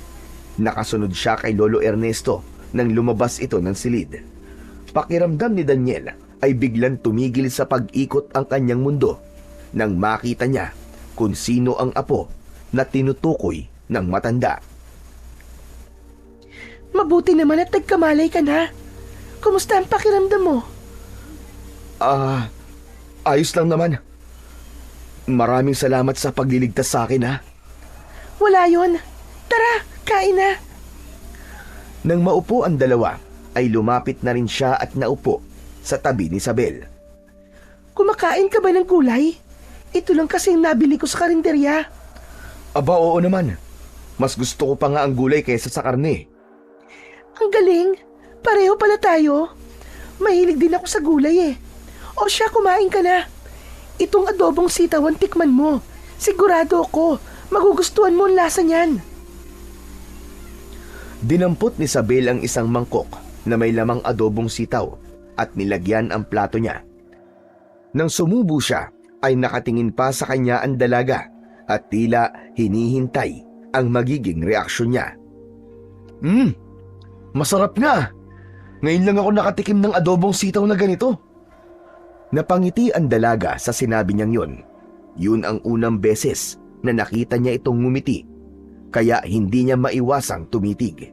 Nakasunod siya kay Lolo Ernesto nang lumabas ito ng silid. Pakiramdam ni Daniel ay biglang tumigil sa pag-ikot ang kanyang mundo nang makita niya kung sino ang apo na tinutukoy ng matanda. Mabuti naman at nagkamalay ka na. Kumusta ang pakiramdam mo? Ayos lang naman. Maraming salamat sa pagliligtas sa akin, ha? Wala yon. Tara, kain na. Nang maupo ang dalawa, ay lumapit na rin siya at naupo sa tabi ni Isabel. Kumakain ka ba ng gulay? Ito lang kasi yung nabili ko sa karinderya. Aba, oo naman. Mas gusto ko pa nga ang gulay kaysa sa karne. Ang galing. Pareho pala tayo. Mahilig din ako sa gulay eh. O siya, kumain ka na. Itong adobong sitawan tikman mo. Sigurado ako, magugustuhan mo ang lasa niyan. Dinampot ni Isabel ang isang mangkok na may lamang adobong sitaw at nilagyan ang plato niya. Nang sumubo siya, ay nakatingin pa sa kanya ang dalaga at tila hinihintay ang magiging reaksyon niya. Masarap nga! Ngayon lang ako nakatikim ng adobong sitaw na ganito. Napangiti ang dalaga sa sinabi niyang yun. Yun ang unang beses na nakita niya itong ngumiti, kaya hindi niya maiwasang tumitig.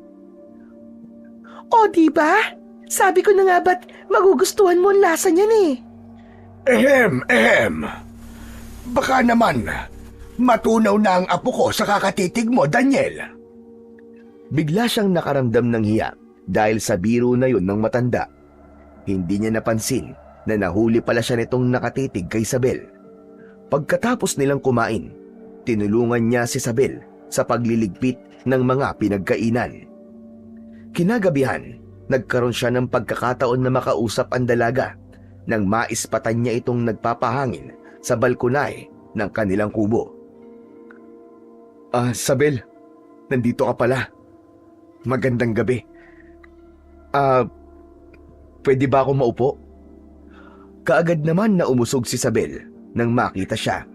O, diba? Sabi ko na nga ba't magugustuhan mo ang lasa niyan eh. Ehem. Baka naman, matunaw na ang apo ko sa kakatitig mo, Daniel. Bigla siyang nakaramdam ng hiya dahil sa biro na yun ng matanda. Hindi niya napansin na nahuli pala siya nitong nakatitig kay Isabel. Pagkatapos nilang kumain, tinulungan niya si Isabel sa pagliligpit ng mga pinagkainan. Kinagabihan, nagkaroon siya ng pagkakataon na makausap ang dalaga nang maispatan niya itong nagpapahangin sa balkonahe ng kanilang kubo. Isabel, nandito ka pala. Magandang gabi. Pwede ba ako maupo? Kaagad naman na umusog si Isabel nang makita siya.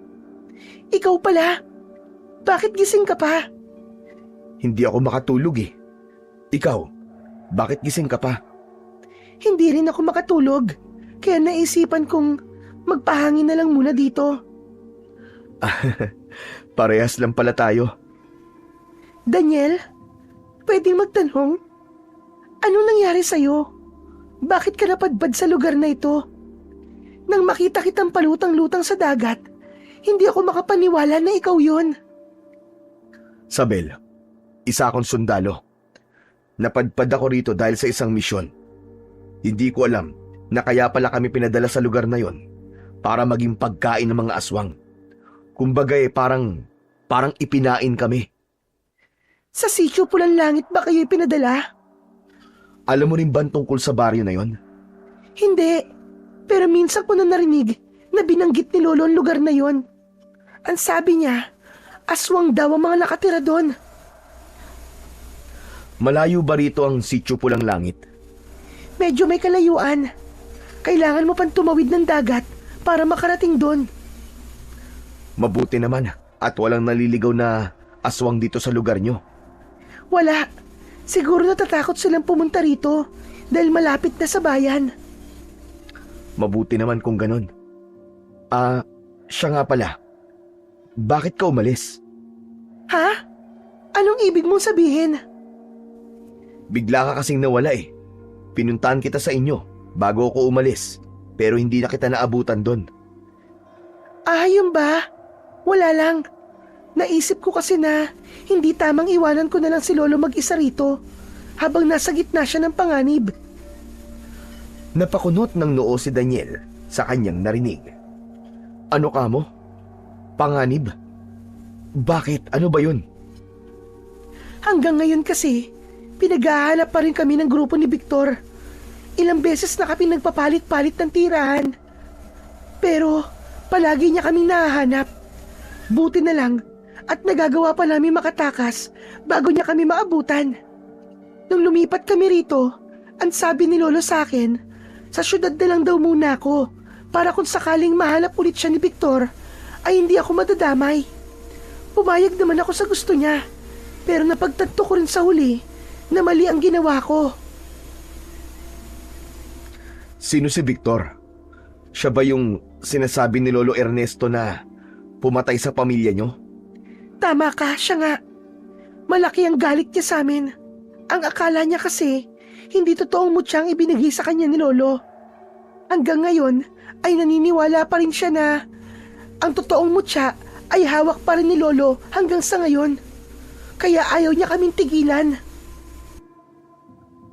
Ikaw pala? Bakit gising ka pa? Hindi ako makatulog eh. Ikaw, bakit gising ka pa? Hindi rin ako makatulog. Kaya naisipan kong magpahangin na lang muna dito. Parehas lang pala tayo. Daniel, pwedeng magtanong? Anong nangyari sa'yo? Bakit ka napadpad sa lugar na ito? Nang makita kitang palutang-lutang sa dagat, hindi ako makapaniwala na ikaw yon. Isabel, isa akong sundalo. Napadpad ako rito dahil sa isang misyon. Hindi ko alam na kaya pala kami pinadala sa lugar na yon para maging pagkain ng mga aswang. Kumbaga parang ipinain kami. Sa sitio Pulang Langit ba kayo pinadala? Alam mo rin ba tungkol sa baryo na yon? Hindi, pero minsan ko na narinig na binanggit ni Lolo ang lugar na yon. Ang sabi niya, aswang daw ang mga nakatira doon. Malayo ba rito ang sitio Pulang Langit? Medyo may kalayuan. Kailangan mo pang tumawid ng dagat para makarating doon. Mabuti naman at walang naliligaw na aswang dito sa lugar nyo. Wala. Siguro natatakot silang pumunta rito dahil malapit na sa bayan. Mabuti naman kung ganun. Siya nga pala. Bakit ka umalis? Ha? Anong ibig mong sabihin? Bigla ka kasing nawala eh. Pinuntahan kita sa inyo bago ako umalis, pero hindi na kita naabutan doon. Yun ba? Wala lang. Naisip ko kasi na hindi tamang iwanan ko na lang si Lolo mag-isa rito habang nasa gitna siya ng panganib. Napakunot ng noo si Daniel sa kanyang narinig. Ano ka mo? Panganib? Bakit? Ano ba yun? Hanggang ngayon kasi, pinaghahanap pa rin kami ng grupo ni Victor. Ilang beses na kami nagpapalit-palit ng tirahan. Pero palagi niya kaming nahahanap. Buti na lang at nagagawa pa namin makatakas bago niya kami maabutan. Nung lumipat kami rito, ang sabi ni Lolo sa akin, sa syudad na lang daw muna ako para kung sakaling mahanap ulit siya ni Victor ay hindi ako madadamay. Pumayag naman ako sa gusto niya, pero napagtanto ko rin sa huli na mali ang ginawa ko. Sino si Victor? Siya ba yung sinasabi ni Lolo Ernesto na pumatay sa pamilya nyo? Tama ka, siya nga. Malaki ang galit niya sa amin. Ang akala niya kasi, hindi totoong mutya ang ibinigay sa kanya ni Lolo. Hanggang ngayon, ay naniniwala pa rin siya na ang totoong mutya ay hawak pa rin ni Lolo hanggang sa ngayon. Kaya ayaw niya kaming tigilan.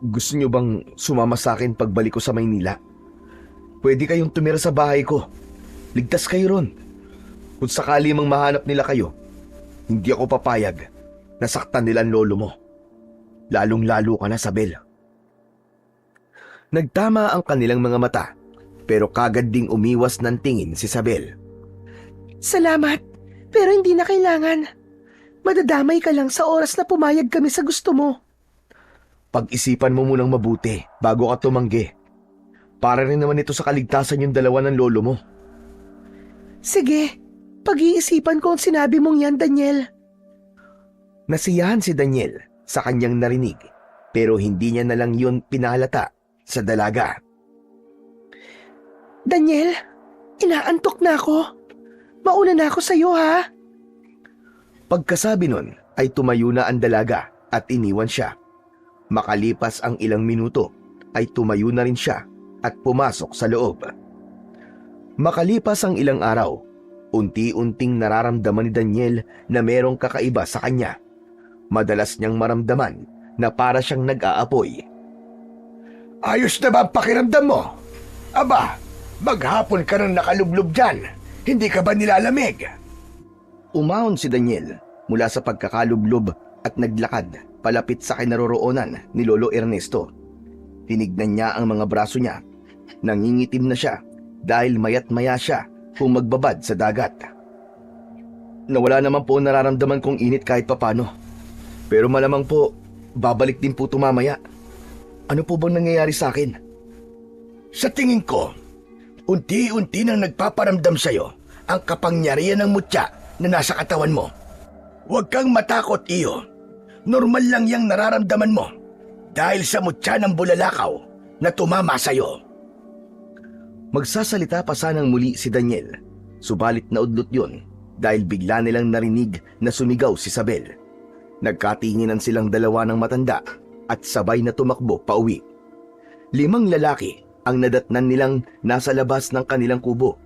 Gusto nyo bang sumama sa akin pagbalik ko sa Maynila? Pwede kayong tumira sa bahay ko Ligtas kayo ron. Kung sakali mang mahanap nila kayo, hindi ako papayag na saktan nila ang lolo mo. Lalong-lalo ka na, Sabel. Nagtama ang kanilang mga mata, pero kagad ding umiwas ng tingin si Sabel. Salamat, pero hindi na kailangan. Madadamay ka lang sa oras na pumayag kami sa gusto mo. Pag-isipan mo munang mabuti bago ka tumanggi. Para rin naman ito sa kaligtasan yung dalawa ng lolo mo. Sige, pag-iisipan ko ang sinabi mong yan, Daniel. Nasiyahan si Daniel sa kanyang narinig, pero hindi niya na lang yun pinahalata sa dalaga. Daniel, inaantok na ako. Mauna na ako sa'yo, ha? Pagkasabi nun ay tumayo na ang dalaga at iniwan siya. Makalipas ang ilang minuto ay tumayo na rin siya at pumasok sa loob. Makalipas ang ilang araw, unti-unting nararamdaman ni Daniel na merong kakaiba sa kanya. Madalas niyang maramdaman na para siyang nag-aapoy. Ayos na ba ang pakiramdam mo? Aba, maghapon ka nang nakalublob dyan. Hindi ka ba nilalamig? Umahon si Daniel mula sa pagkakalublob at naglakad palapit sa kinaroroonan ni Lolo Ernesto. Tinignan niya ang mga braso niya. Nangingitim na siya dahil mayat maya siya magbabad sa dagat. Nawala naman po nararamdaman kong init kahit papano. Pero malamang po, babalik din po tumamaya. Ano po bang nangyayari sa akin? Sa tingin ko, unti-unti nang nagpaparamdam sa'yo ang kapangyarihan ng mutya na nasa katawan mo. Huwag kang matakot, iyo. Normal lang yang nararamdaman mo dahil sa mutya ng bulalakaw na tumama sa'yo. Magsasalita pa sanang muli si Daniel, subalit naudlot yun dahil bigla nilang narinig na sumigaw si Sabel. Nagkatinginan silang dalawa ng matanda at sabay na tumakbo pauwi. 5 lalaki ang nadatnan nilang nasa labas ng kanilang kubo.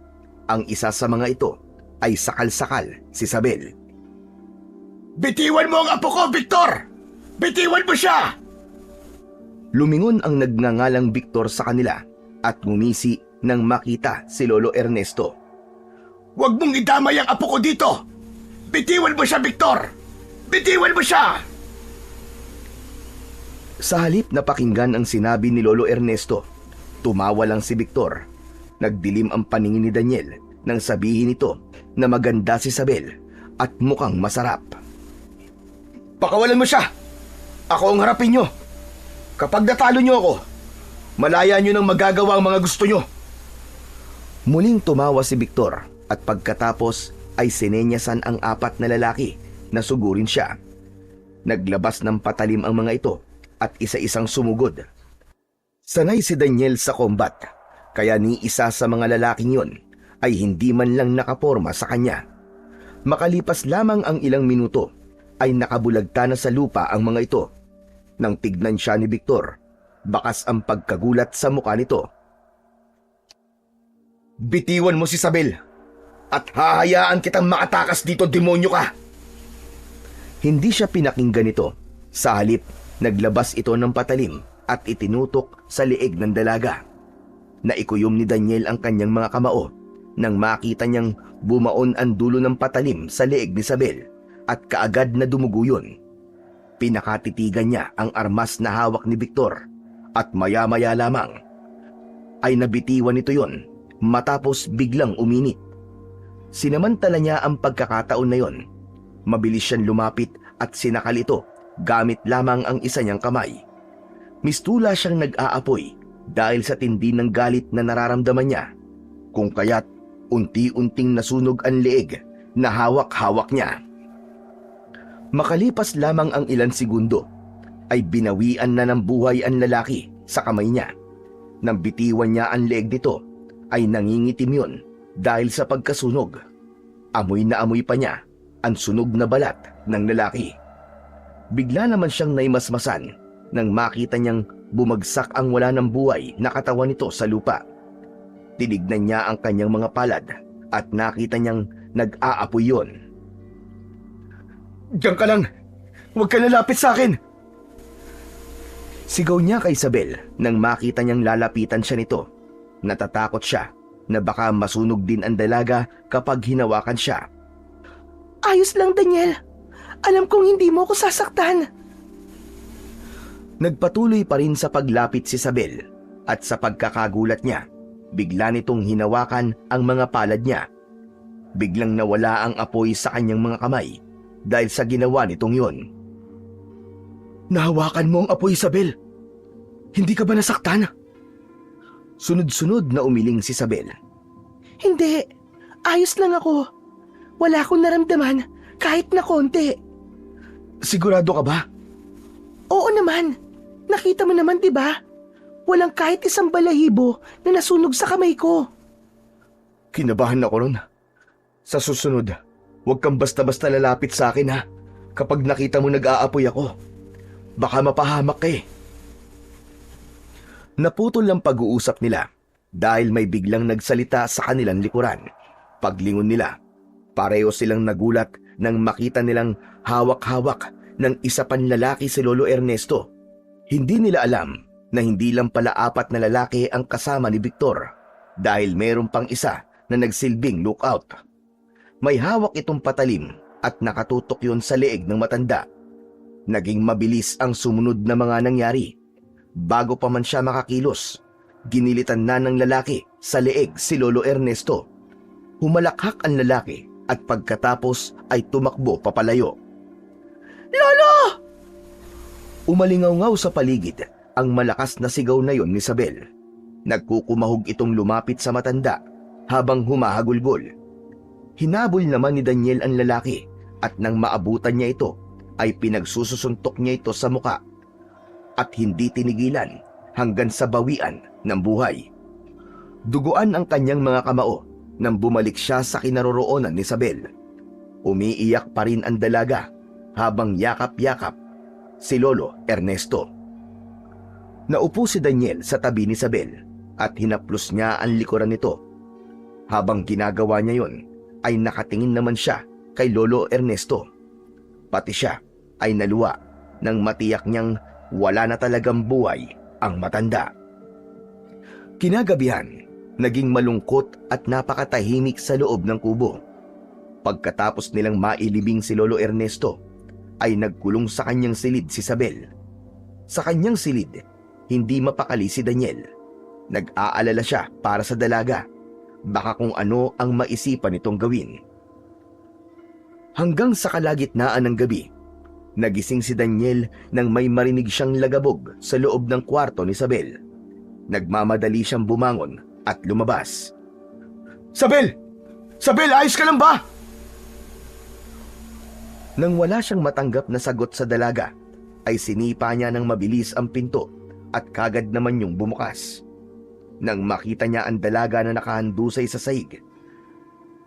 Ang isa sa mga ito ay sakal-sakal si Sabel. Bitiwan mo ang apo ko, Victor! Bitiwan mo siya! Lumingon ang nagngangalang Victor sa kanila at ngumisi nang makita si Lolo Ernesto. Huwag mong idamay ang apo ko dito! Bitiwan mo siya, Victor! Bitiwan mo siya! Sa halip na pakinggan ang sinabi ni Lolo Ernesto, tumawa lang si Victor. Nagdilim ang paningin ni Daniel nang sabihin nito na maganda si Sabel at mukhang masarap. Pakawalan mo siya! Ako ang harapin nyo! Kapag natalo nyo ako, malaya nyo nang magagawa ang mga gusto nyo. Muling tumawa si Victor at pagkatapos ay sinenyasan ang 4 na lalaki na sugurin siya. Naglabas ng patalim ang mga ito at isa-isang sumugod. Sanay si Daniel sa combat, kaya ni isa sa mga lalaking yun ay hindi man lang nakaporma sa kanya. Makalipas lamang ang ilang minuto ay nakabulagta na sa lupa ang mga ito. Nang tignan siya ni Victor, bakas ang pagkagulat sa mukha nito. Bitiwan mo si Sabel at hahayaan kitang makatakas dito, demonyo ka! Hindi siya pinakinggan nito. Sa halip, naglabas ito ng patalim at itinutok sa liig ng dalaga. Naikuyom ni Daniel ang kanyang mga kamao nang makita niyang bumaon ang dulo ng patalim sa liig ni Sabel at kaagad na dumugo yun. Pinakatitigan niya ang armas na hawak ni Victor at maya-maya lamang ay nabitiwan nito yon matapos biglang uminit. Sinamantala niya ang pagkakataon na yon. Mabilis siyang lumapit at sinakal ito gamit lamang ang isa niyang kamay. Mistula siyang nag-aapoy dahil sa tindi ng galit na nararamdaman niya, kung kaya't unti-unting nasunog ang leeg na hawak-hawak niya. Makalipas lamang ang ilang segundo, ay binawian na ng buhay ang lalaki sa kamay niya. Nang bitiwan niya ang leeg nito, ay nangingitim yun dahil sa pagkasunog. Amoy na amoy pa niya ang sunog na balat ng lalaki. Bigla naman siyang naimasmasan nang makita niyang bumagsak ang wala ng buhay na katawan nito sa lupa. Tinignan niya ang kanyang mga palad at nakita niyang nag-aapoy yun. Diyan ka lang! Huwag ka lalapit sa akin! Sigaw niya kay Isabel nang makita niyang lalapitan siya nito. Natatakot siya na baka masunog din ang dalaga kapag hinawakan siya. Ayos lang, Daniel. Alam kong hindi mo ako sasaktan. Nagpatuloy pa rin sa paglapit si Isabel at sa pagkakagulat niya, bigla nitong hinawakan ang mga palad niya. Biglang nawala ang apoy sa kanyang mga kamay dahil sa ginawa nitong yon. Nahawakan mo ang apoy, Isabel. Hindi ka ba nasaktan? Sunod-sunod na umiling si Isabel. Hindi. Ayos lang ako. Wala akong naramdaman kahit na konti. Sigurado ka ba? Oo naman. Nakita mo naman, di ba? Walang kahit isang balahibo na nasunog sa kamay ko. Kinabahan ako ron. Sa susunod, huwag kang basta-basta lalapit sa akin ha. Kapag nakita mo nag-aapoy ako, baka mapahamak ka eh. Naputol ang pag-uusap nila dahil may biglang nagsalita sa kanilang likuran. Paglingon nila, pareho silang nagulat nang makita nilang hawak-hawak ng isa pang lalaki si Lolo Ernesto. Hindi nila alam na hindi lang pala 4 na lalaki ang kasama ni Victor dahil mayroon pang isa na nagsilbing lookout. May hawak itong patalim at nakatutok yon sa leeg ng matanda. Naging mabilis ang sumunod na mga nangyari. Bago pa man siya makakilos, ginilitan na ng lalaki sa leeg si Lolo Ernesto. Humalakhak ang lalaki at pagkatapos ay tumakbo papalayo. Lolo! Umalingaw-ngaw sa paligid ang malakas na sigaw na yon ni Isabel. Nagkukumahog itong lumapit sa matanda habang humahagulgol. Hinabol naman ni Daniel ang lalaki at nang maabutan niya ito ay pinagsususuntok niya ito sa muka at hindi tinigilan hanggang sa bawian ng buhay. Duguan ang kanyang mga kamao nang bumalik siya sa kinaroroonan ni Isabel. Umiiyak pa rin ang dalaga habang yakap-yakap si Lolo Ernesto. Naupo si Daniel sa tabi ni Isabel at hinaplos niya ang likuran nito. Habang ginagawa niya yon, ay nakatingin naman siya kay Lolo Ernesto. Pati siya ay naluwa nang matiyak niyang wala na talagang buhay ang matanda. Kinagabihan, naging malungkot at napakatahimik sa loob ng kubo. Pagkatapos nilang mailibing si Lolo Ernesto, ay nagkulong sa kanyang silid si Isabel. Sa kanyang silid, hindi mapakali si Daniel. Nag-aalala siya para sa dalaga. Baka kung ano ang maisipan nitong gawin. Hanggang sa kalagitnaan ng gabi, nagising si Daniel nang may marinig siyang lagabog sa loob ng kwarto ni Isabel. Nagmamadali siyang bumangon at lumabas. Isabel! Isabel, ayos ka lang ba? Nang wala siyang matanggap na sagot sa dalaga, ay sinipa niya ng mabilis ang pinto at kagad naman yung bumukas. Nang makita niya ang dalaga na nakahandusay sa sahig,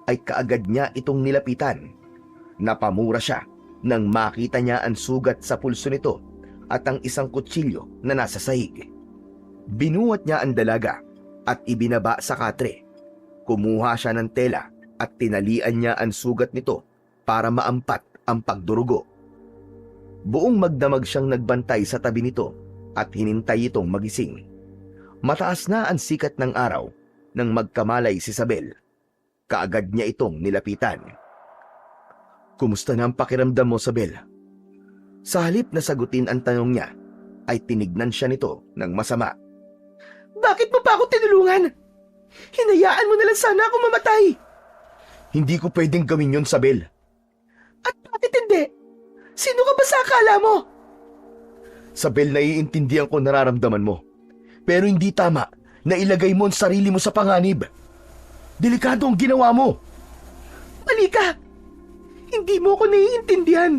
ay kaagad niya itong nilapitan. Napamura siya nang makita niya ang sugat sa pulso nito at ang isang kutsilyo na nasa sahig. Binuhat niya ang dalaga at ibinaba sa katre. Kumuha siya ng tela at tinalian niya ang sugat nito para maampat ang pagdurugo. Buong magdamag siyang nagbantay sa tabi nito at hinintay itong magising. Mataas na ang sikat ng araw nang magkamalay si Isabel. Kaagad niya itong nilapitan. Kumusta na ang pakiramdam mo, Isabel? Sa halip na sagutin ang tanong niya, ay tinignan siya nito ng masama. Bakit mo pa ako tinulungan? Hinayaan mo na lang sana ako mamatay. Hindi ko pwedeng gawin yun, Isabel. At bakit hindi? Sino ka ba sa akala mo? Isabel, naiintindihan ko nararamdaman mo. Pero hindi tama na ilagay mo ang sarili mo sa panganib. Delikado ang ginawa mo. Mali ka. Hindi mo ako naiintindihan.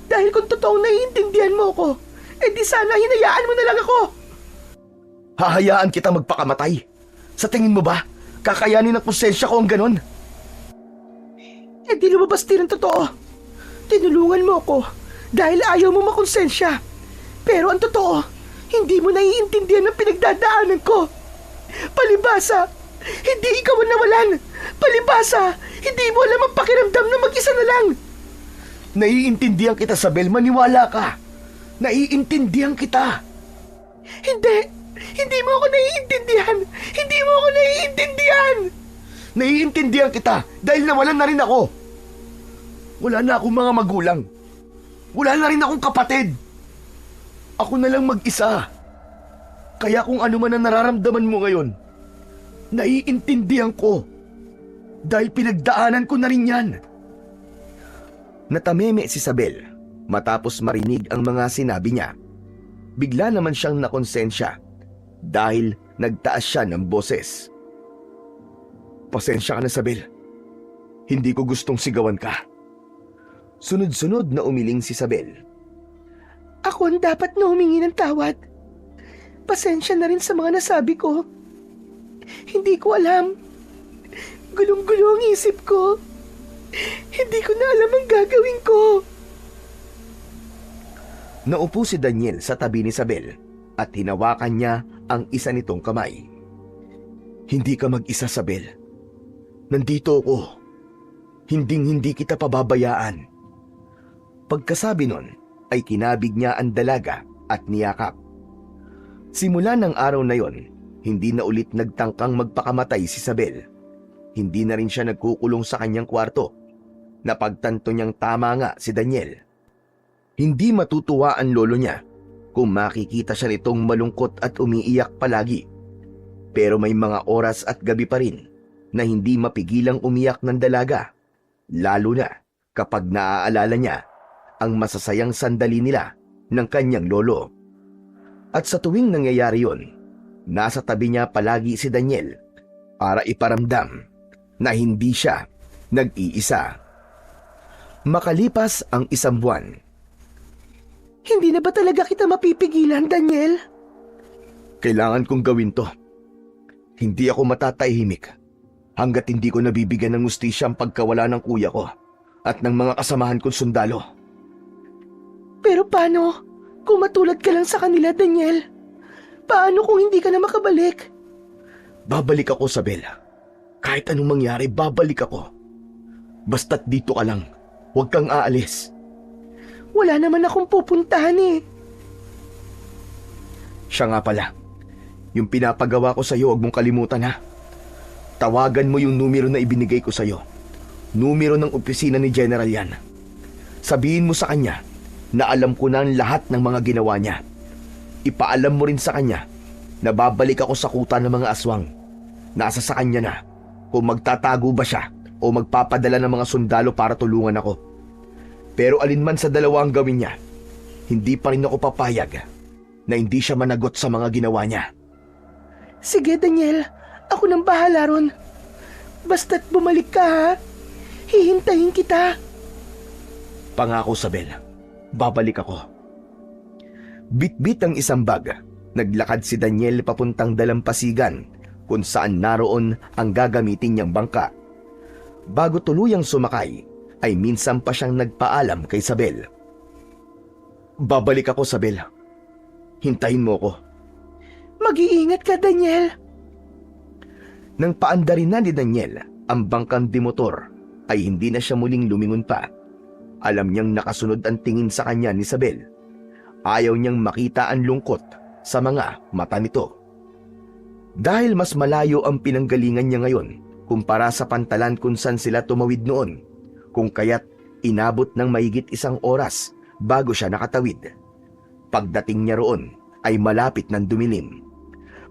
Dahil kung totoong naiintindihan mo ako, edi sana hinayaan mo na lang ako. Hahayaan kita magpakamatay. Sa tingin mo ba, kakayanin ng konsensya ko ang ganon? Edi lumabas din ang totoo. Tinulungan mo ako dahil ayaw mo makonsensya. Pero ang totoo, hindi mo naiintindihan ang pinagdadaanan ko. Palibhasa, hindi ikaw ang nawalan. Palibhasa, hindi mo alam ang pakiramdam na mag-isa na lang. Naiintindihan kita, Isabel. Maniwala ka. Naiintindihan kita. Hindi. Hindi mo ako naiintindihan! Hindi mo ako naiintindihan! Naiintindihan kita dahil nawalan na rin ako. Wala na akong mga magulang. Wala na rin akong kapatid. Ako na lang mag-isa. Kaya kung ano man ang nararamdaman mo ngayon, naiintindihan ko. Dahil pinagdaanan ko na rin yan. Natameme si Isabel matapos marinig ang mga sinabi niya. Bigla naman siyang nakonsensya dahil nagtaas siya ng boses. Pasensya ka na, Isabel. Hindi ko gustong sigawan ka. Sunod-sunod na umiling si Isabel. Ako ang dapat na humingi ng tawad. Pasensya na rin sa mga nasabi ko. Hindi ko alam. Gulong-gulo ang isip ko. Hindi ko na alam ang gagawin ko. Naupo si Daniel sa tabi ni Isabel at hinawakan niya ang isa nitong kamay. Hindi ka mag-isa, Isabel. Nandito ako. Hinding-hindi kita pababayaan. Pagkasabi nun, ay kinabig niya ang dalaga at niyakap. Simula ng araw na yon, hindi na ulit nagtangkang magpakamatay si Isabel. Hindi na rin siya nagkukulong sa kanyang kwarto. Napagtanto niyang tama nga si Daniel. Hindi matutuwa ang lolo niya kung makikita siya nitong malungkot at umiiyak palagi. Pero may mga oras at gabi pa rin na hindi mapigilang umiyak ng dalaga, lalo na kapag naaalala niya ang masasayang sandali nila ng kanyang lolo. At sa tuwing nangyayari yon, nasa tabi niya palagi si Daniel para iparamdam na hindi siya nag-iisa. Makalipas ang isang buwan. Hindi na ba talaga kita mapipigilan, Daniel? Kailangan kong gawin to. Hindi ako matatahimik hanggat hindi ko nabibigyan ng hustisya ang pagkawala ng kuya ko at ng mga kasamahan kong sundalo. Pero paano kung matulad ka lang sa kanila, Daniel? Paano kung hindi ka na makabalik? Babalik ako, Isabel. Kahit anong mangyari, babalik ako. Basta't dito ka lang. Huwag kang aalis. Wala naman akong pupuntahan eh. Siya nga pala. Yung pinapagawa ko sa'yo, huwag mong kalimutan ha. Tawagan mo yung numero na ibinigay ko sa'yo. Numero ng opisina ni General yan. Sabihin mo sa kanya na alam ko na ang lahat ng mga ginawa niya. Ipaalam mo rin sa kanya na babalik ako sa kuta ng mga aswang. Nasa sa kanya na kung magtatago ba siya o magpapadala ng mga sundalo para tulungan ako. Pero alinman sa dalawa ang gawin niya, hindi pa rin ako papayag na hindi siya managot sa mga ginawa niya. Sige, Daniel. Ako nang bahala ron. Basta't bumalik ka, ha? Hihintayin kita. Pangako, Isabel. Babalik ako. Bit-bit ang isang bag. Naglakad si Daniel papuntang dalampasigan kung saan naroon ang gagamitin niyang bangka. Bago tuluyang sumakay, ay minsan pa siyang nagpaalam kay Isabel. Babalik ako, Isabel. Hintayin mo ko. Mag-iingat ka, Daniel. Nang paandarin na ni Daniel ang bangkang dimotor, ay hindi na siya muling lumingon pa. Alam niyang nakasunod ang tingin sa kanya ni Isabel. Ayaw niyang makita ang lungkot sa mga mata nito. Dahil mas malayo ang pinanggalingan niya ngayon kumpara sa pantalan kung saan sila tumawid noon, kung kaya't inabot ng mahigit 1 oras bago siya nakatawid. Pagdating niya roon ay malapit ng dumilim.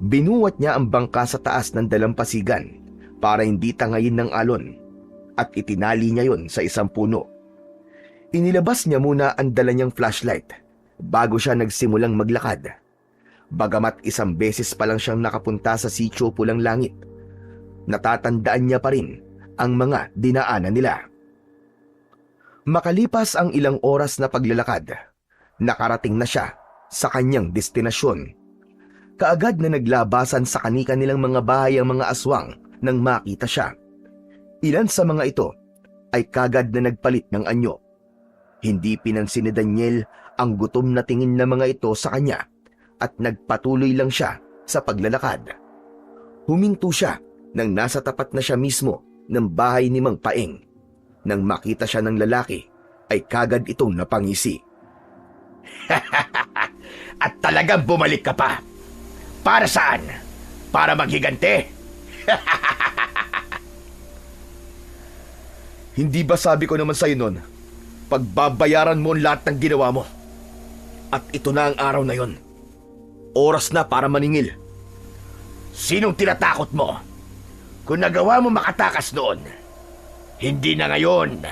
Binuwat niya ang bangka sa taas ng dalampasigan para hindi tangayin ng alon at itinali niya yon sa isang puno. Inilabas niya muna ang dala niyang flashlight bago siya nagsimulang maglakad. Bagamat 1 beses pa lang siyang nakapunta sa Sitio Pulang Langit, natatandaan niya pa rin ang mga dinaanan nila. Makalipas ang ilang oras na paglalakad, nakarating na siya sa kanyang destinasyon. Kaagad na naglabasan sa kani-kanilang mga bahay ang mga aswang nang makita siya. Ilan sa mga ito ay kagad na nagpalit ng anyo. Hindi pinansin ni Daniel ang gutom na tingin ng mga ito sa kanya at nagpatuloy lang siya sa paglalakad. Huminto siya nang nasa tapat na siya mismo ng bahay ni Mang Paeng. Nang makita siya ng lalaki, ay kagad itong napangisi. At talagang bumalik ka pa. Para saan? Para maghigante? Hindi ba sabi ko naman sa'yo nun, pagbabayaran mo ang lahat ng ginawa mo? At ito na ang araw na yon. Oras na para maningil. Sinong tinatakot mo? Kung nagawa mo makatakas noon, hindi na ngayon.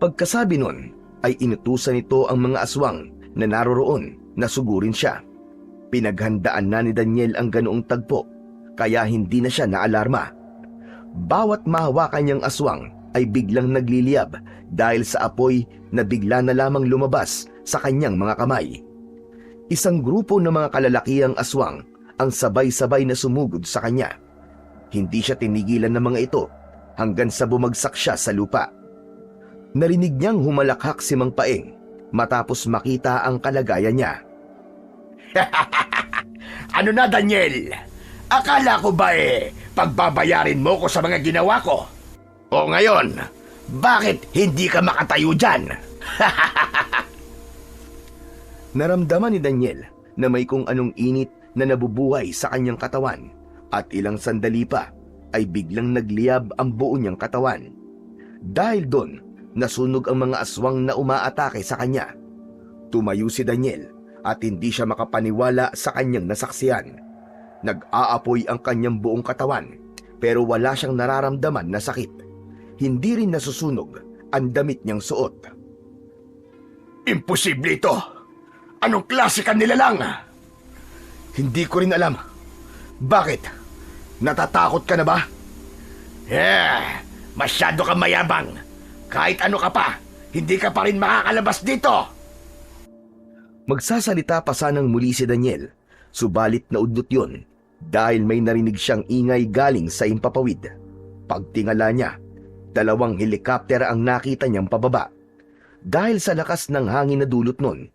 Pagkasabi nun, ay inutusan nito ang mga aswang na naroroon na sugurin siya. Pinaghandaan na ni Daniel ang ganoong tagpo, kaya hindi na siya naalarma. Bawat mahawakan niyang aswang ay biglang nagliliyab dahil sa apoy na bigla na lamang lumabas sa kanyang mga kamay. Isang grupo ng mga kalalakihang aswang ang sabay-sabay na sumugod sa kanya. Hindi siya tinigilan ng mga ito hanggang sa bumagsak siya sa lupa. Narinig niyang humalakhak si Mang Paeng matapos makita ang kalagayan niya. Ano na, Daniel? Akala ko ba pagbabayarin mo ko sa mga ginawa ko? O ngayon, bakit hindi ka makatayo dyan? Naramdaman ni Daniel na may kung anong init na nabubuhay sa kanyang katawan at ilang sandali pa ay biglang nagliyab ang buo niyang katawan. Dahil doon, nasunog ang mga aswang na umaatake sa kanya. Tumayo si Daniel at hindi siya makapaniwala sa kanyang nasaksihan. Nag-aapoy ang kanyang buong katawan pero wala siyang nararamdaman na sakit. Hindi rin nasusunog ang damit niyang suot. Imposible ito! Anong klase ka nilalang? Hindi ko rin alam. Bakit? Natatakot ka na ba? Masyado kang mayabang. Kahit ano ka pa, hindi ka pa rin makakalabas dito. Magsasalita pa sanang muli si Daniel, subalit naudlot yun dahil may narinig siyang ingay galing sa impapawid. Pagtingala niya, 2 helikopter ang nakita niyang pababa. Dahil sa lakas ng hangin na dulot nun,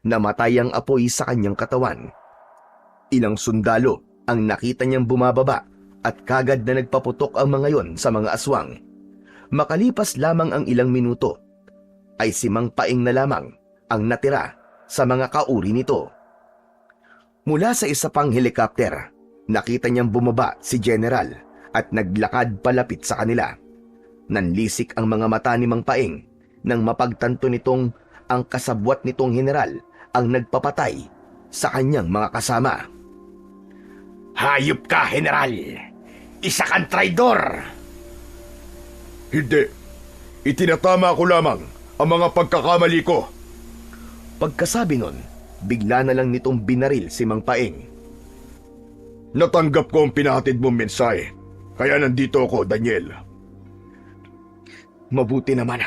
namatay ang apoy sa kanyang katawan. Ilang sundalo ang nakita niyang bumababa at kagad na nagpaputok ang mga yon sa mga aswang. Makalipas lamang ang ilang minuto, ay si Mang Paeng na lamang ang natira sa mga kauri nito. Mula sa isa pang helikopter, nakita niyang bumaba si General at naglakad palapit sa kanila. Nanlisik ang mga mata ni Mang Paeng nang mapagtanto nitong ang kasabwat nitong general ang nagpapatay sa kanyang mga kasama. Hayop ka, General! Isa kang traidor! Hindi. Itinatama ko lamang ang mga pagkakamali ko. Pagkasabi nun, bigla na lang nitong binaril si Mang Paeng. Natanggap ko ang pinahatid mong mensahe, kaya nandito ako, Daniel. Mabuti naman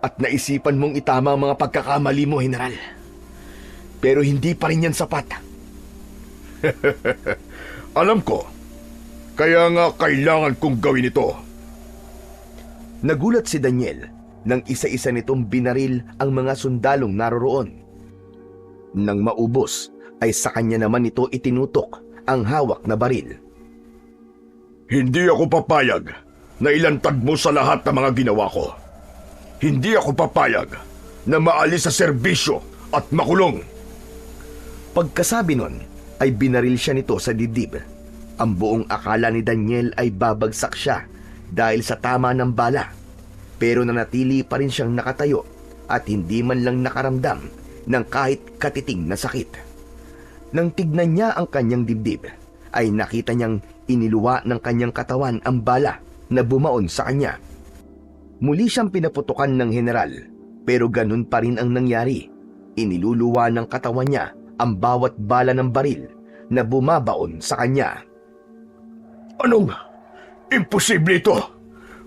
at naisipan mong itama ang mga pagkakamali mo, General. Pero hindi pa rin yan sapat. Alam ko, kaya nga kailangan kong gawin ito. Nagulat si Daniel nang isa-isa nitong binaril ang mga sundalong naroroon. Nang maubos, ay sa kanya naman ito itinutok ang hawak na baril. Hindi ako papayag na ilantad mo sa lahat ng mga ginawa ko. Hindi ako papayag na maalis sa serbisyo at makulong. Pagkasabi nun, ay binaril siya nito sa dibdib. Ang buong akala ni Daniel ay babagsak siya dahil sa tama ng bala. Pero nanatili pa rin siyang nakatayo at hindi man lang nakaramdam ng kahit katiting na sakit. Nang tignan niya ang kanyang dibdib, ay nakita niyang iniluwa ng kanyang katawan ang bala na bumaon sa kanya. Muli siyang pinaputukan ng general, pero ganun pa rin ang nangyari. Iniluluwa ng katawan niya ang bawat bala ng baril na bumabaon sa kanya. Anong? Imposible ito!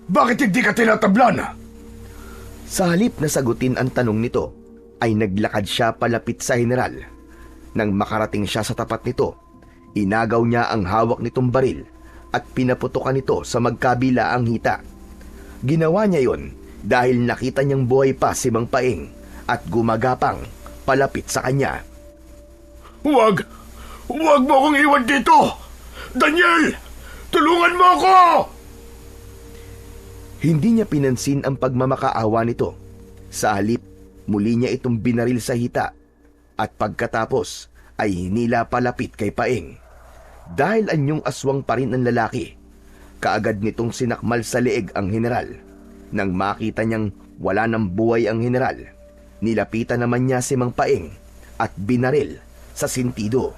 Bakit hindi ka tinatablan? Sa halip na sagutin ang tanong nito, ay naglakad siya palapit sa general. Nang makarating siya sa tapat nito, inagaw niya ang hawak nitong baril at pinaputukan nito sa magkabila ang hita. Ginawa niya yon dahil nakita niyang buhay pa si Mang Paeng at gumagapang palapit sa kanya. Huwag! Huwag mo akong iwan dito! Daniel! Tulungan mo ako! Hindi niya pinansin ang pagmamakaawa nito. Sa halip, muli niya itong binaril sa hita at pagkatapos ay hinila palapit kay Paeng. Dahil anyong aswang pa rin ang lalaki, kaagad nitong sinakmal sa leeg ang general. Nang makita niyang wala ng buhay ang general, nilapitan naman niya si Mang Paeng at binaril sa sintido.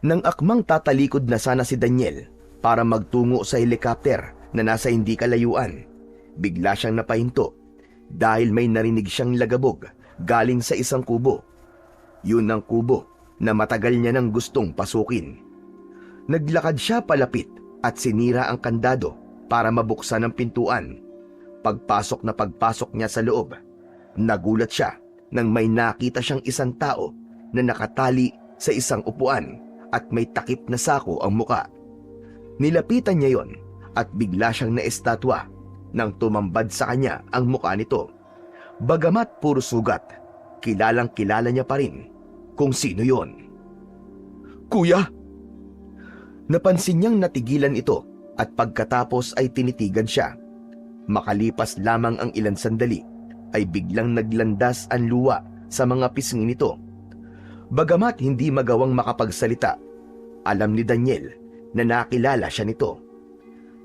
Nang akmang tatalikod na sana si Daniel para magtungo sa helikopter na nasa hindi kalayuan, bigla siyang napahinto dahil may narinig siyang lagabog galing sa isang kubo. Yun ang kubo na matagal niya nang gustong pasukin. Naglakad siya palapit at sinira ang kandado para mabuksan ang pintuan. Pagpasok niya sa loob, nagulat siya nang may nakita siyang isang tao na nakatali sa isang upuan at may takip na sako ang muka. Nilapitan niya yon at bigla siyang naestatwa nang tumambad sa kanya ang muka nito. Bagamat puro sugat, kilalang-kilala niya pa rin kung sino yon. "Kuya!" Napansin niyang natigilan ito at pagkatapos ay tinitigan siya. Makalipas lamang ang ilang sandali ay biglang naglandas ang luwa sa mga pisngi nito. Bagamat hindi magawang makapagsalita, alam ni Daniel na nakilala siya nito.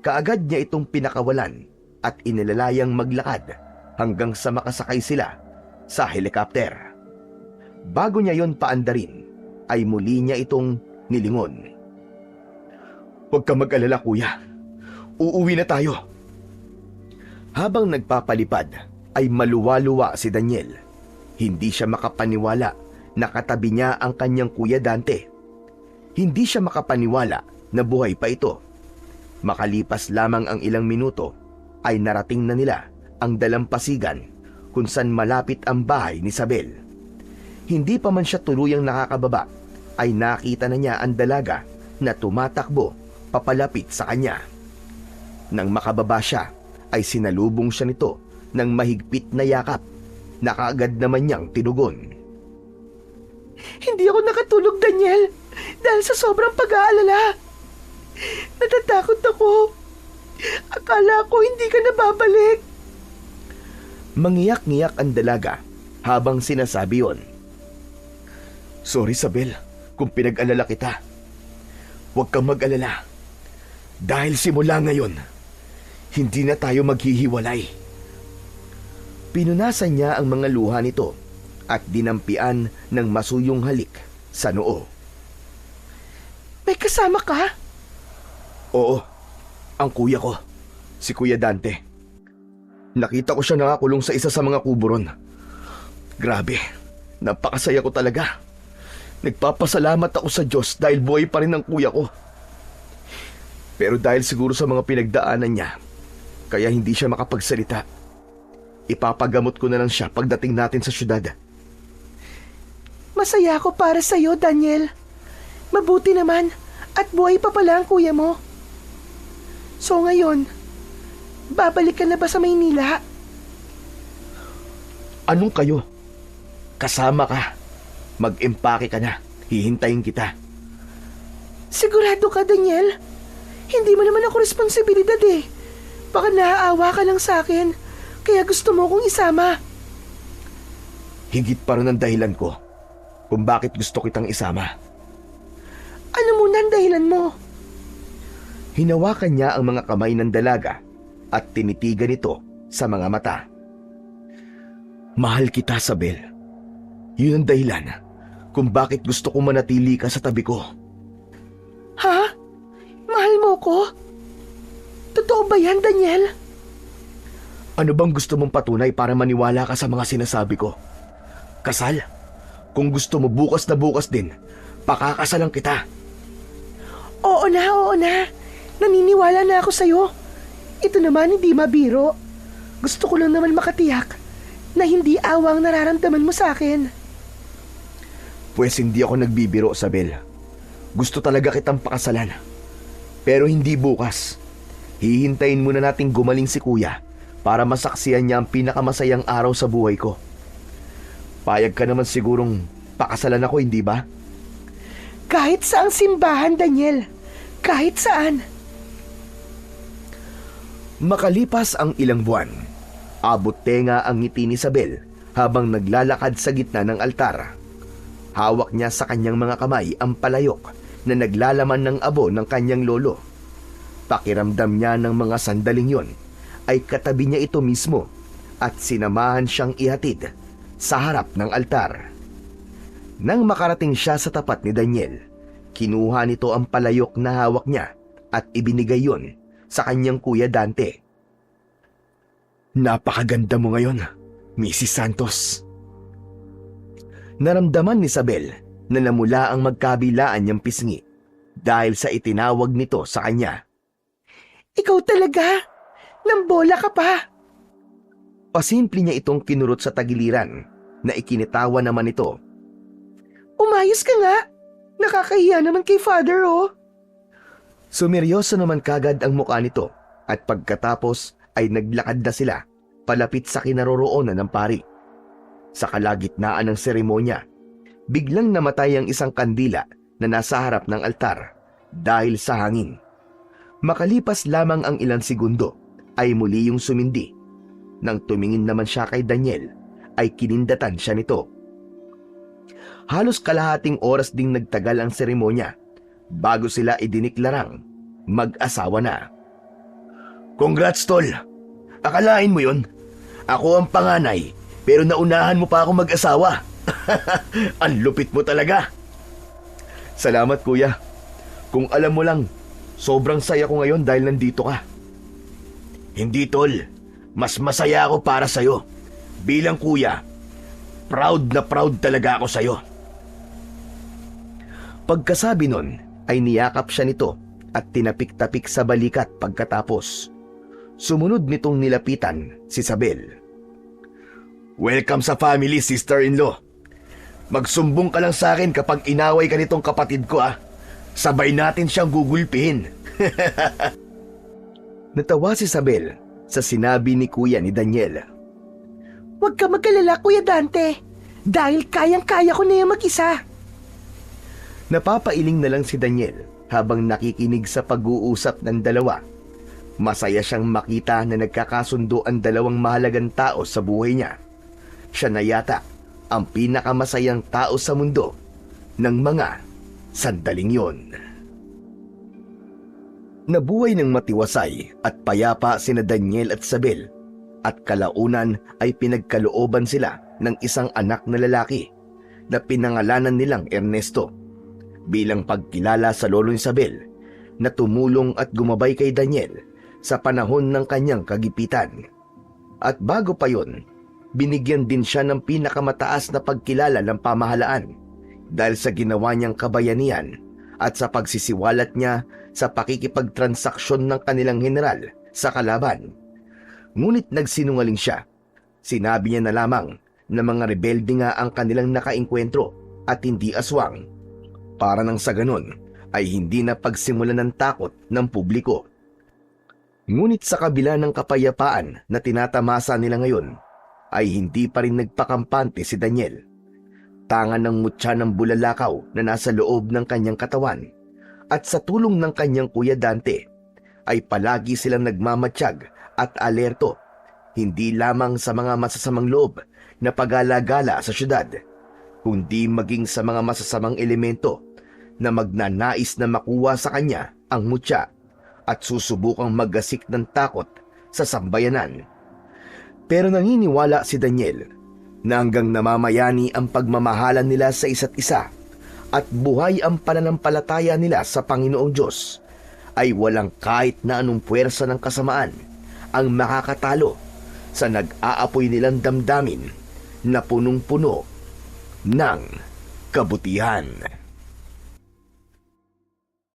Kaagad niya itong pinakawalan at inilalayang maglakad hanggang sa makasakay sila sa helikopter. Bago niya yon paandarin, ay muli niya itong nilingon. "Huwag ka mag-alala, kuya. Uuwi na tayo." Habang nagpapalipad, ay maluwa-luwa si Daniel. Hindi siya makapaniwala na katabi niya ang kanyang kuya Dante. Hindi siya makapaniwala na buhay pa ito. Makalipas lamang ang ilang minuto, ay narating na nila ang dalampasigan kung saan malapit ang bahay ni Isabel. Hindi pa man siya tuluyang nakakababa, ay nakita na niya ang dalaga na tumatakbo papalapit sa kanya. Nang makababa siya, ay sinalubong siya nito ng mahigpit na yakap na kaagad naman niyang tinugon. Hindi ako nakatulog, Daniel, dahil sa sobrang pag-aalala. Natatakot ako. Akala ko hindi ka na babalik. Mangiyak-ngiyak ang dalaga habang sinasabi yon. "Sorry, Isabel, kung pinag-alala kita. Huwag kang mag-alala. Dahil simula ngayon, hindi na tayo maghihiwalay." Pinunasan niya ang mga luha nito at dinampian ng masuyong halik sa noo. May kasama ka? "Oo, ang kuya ko, si Kuya Dante. Nakita ko siya nakakulong sa isa sa mga kubo ron. Grabe, napakasaya ko talaga. Nagpapasalamat ako sa Diyos dahil buhay pa rin ang kuya ko. Pero dahil siguro sa mga pinagdaanan niya, kaya hindi siya makapagsalita. Ipapagamot ko na lang siya pagdating natin sa syudad." Masaya ako para sa iyo, Daniel. Mabuti naman at buhay pa pala ang kuya mo. So ngayon, babalik ka na ba sa Maynila? "Anong kayo? Kasama ka. Mag-empake ka na. Hihintayin kita." Sigurado ka, Daniel? Hindi mo naman ako responsibilidad eh. Baka naaawa ka lang sa akin, kaya gusto mo kong isama. Higit pa rin ang dahilan ko kung bakit gusto kitang isama. Ano muna ang dahilan mo? Hinawakan niya ang mga kamay ng dalaga at tinitigan ito sa mga mata. "Mahal kita, Isabel. Yun ang dahilan kung bakit gusto ko manatili ka sa tabi ko." Ha? Mahal mo ko? Totoo ba yan, Daniel? Ano bang gusto mong patunay para maniwala ka sa mga sinasabi ko? Kasal? Kung gusto mo bukas na bukas din, pakakasalan kita. Oo na. Naniniwala na ako sa'yo. Ito naman hindi mabiro. Gusto ko lang naman makatiyak na hindi awang nararamdaman mo sa akin. Pues hindi ako nagbibiro, Isabel. Gusto talaga kitang pakasalan. Pero hindi bukas. Hihintayin muna nating gumaling si kuya para masaksiyan niya ang pinakamasayang araw sa buhay ko. Payag ka naman sigurong pakasalan ako, hindi ba? Kahit saang simbahan, Daniel. Kahit saan. Makalipas ang ilang buwan, abot tenga ang ngiti ni Isabel habang naglalakad sa gitna ng altar. Hawak niya sa kanyang mga kamay ang palayok na naglalaman ng abo ng kanyang lolo. Pakiramdam niya ng mga sandaling yon ay katabi niya ito mismo at sinamahan siyang ihatid sa harap ng altar. Nang makarating siya sa tapat ni Daniel, kinuha nito ang palayok na hawak niya at ibinigay yon sa kanyang kuya Dante. "Napakaganda mo ngayon, Mrs. Santos." Naramdaman ni Isabel na namula ang magkabilaan niyang pisngi dahil sa itinawag nito sa kanya. Ikaw talaga? Nambola ka pa? Pasimple niya itong kinurot sa tagiliran na ikinitawa naman ito. Umayos ka nga. Nakakahiya naman kay Father, oh. Sumeryoso naman kagad ang mukha nito at pagkatapos ay naglakad na sila palapit sa kinaroroonan ng pari. Sa kalagitnaan ng seremonya, biglang namatay ang isang kandila na nasa harap ng altar dahil sa hangin. Makalipas lamang ang ilang segundo ay muli yung sumindi. Nang tumingin naman siya kay Daniel ay kinindatan siya nito. Halos kalahating oras ding nagtagal ang seremonya bago sila idiniklarang mag-asawa na. Congrats, Tol! Akalain mo yun? Ako ang panganay, pero naunahan mo pa ako mag-asawa. Ang lupit mo talaga. Salamat, kuya. Kung alam mo lang, sobrang saya ko ngayon dahil nandito ka. Hindi, Tol. Mas masaya ako para sa'yo. Bilang kuya, proud na proud talaga ako sa'yo. Pagkasabi nun, ay niyakap siya nito at tinapik-tapik sa balikat pagkatapos. Sumunod nitong nilapitan si Isabel. Welcome sa family, sister-in-law. Magsumbong ka lang sa akin kapag inaway ka nitong kapatid ko, ah. Sabay natin siyang gugulpihin. Natawa si Isabel sa sinabi ni kuya ni Daniel. Huwag ka magkalala, Kuya Dante. Dahil kayang-kaya ko na yung mag-isa. Napapailing na lang si Daniel habang nakikinig sa pag-uusap ng dalawa. Masaya siyang makita na nagkakasundo ang dalawang mahalagang tao sa buhay niya. Siya na yata ang pinakamasayang tao sa mundo ng mga sandaling yon. Nabuhay ng matiwasay at payapa sina Daniel at Isabel at kalaunan ay pinagkalooban sila ng isang anak na lalaki na pinangalanan nilang Ernesto. Bilang pagkilala sa lolo ni Isabel na tumulong at gumabay kay Daniel sa panahon ng kanyang kagipitan. At bago pa yon, binigyan din siya ng pinakamataas na pagkilala ng pamahalaan dahil sa ginawa niyang kabayanihan at sa pagsisiwalat niya sa pakikipagtransaksyon ng kanilang general sa kalaban. Ngunit nagsinungaling siya. Sinabi niya na lamang na mga rebelde nga ang kanilang nakainkwentro at hindi aswang. Para nang sa ganun ay hindi na pagsimulan ng takot ng publiko. Ngunit sa kabila ng kapayapaan na tinatamasa nila ngayon, ay hindi pa rin nagpakampante si Daniel. Tangan ng mutya ng bulalakaw na nasa loob ng kanyang katawan at sa tulong ng kanyang kuya Dante, ay palagi silang nagmamatsyag at alerto, hindi lamang sa mga masasamang loob na pag-alagala sa syudad, kundi maging sa mga masasamang elemento na magnanais na makuha sa kanya ang mutya at susubukang maggasik ng takot sa sambayanan. Pero naniniwala si Daniel na hanggang namamayani ang pagmamahalan nila sa isa't isa at buhay ang pananampalataya nila sa Panginoong Diyos, ay walang kahit na anong puwersa ng kasamaan ang makakatalo sa nag-aapoy nilang damdamin na punong-puno ng kabutihan.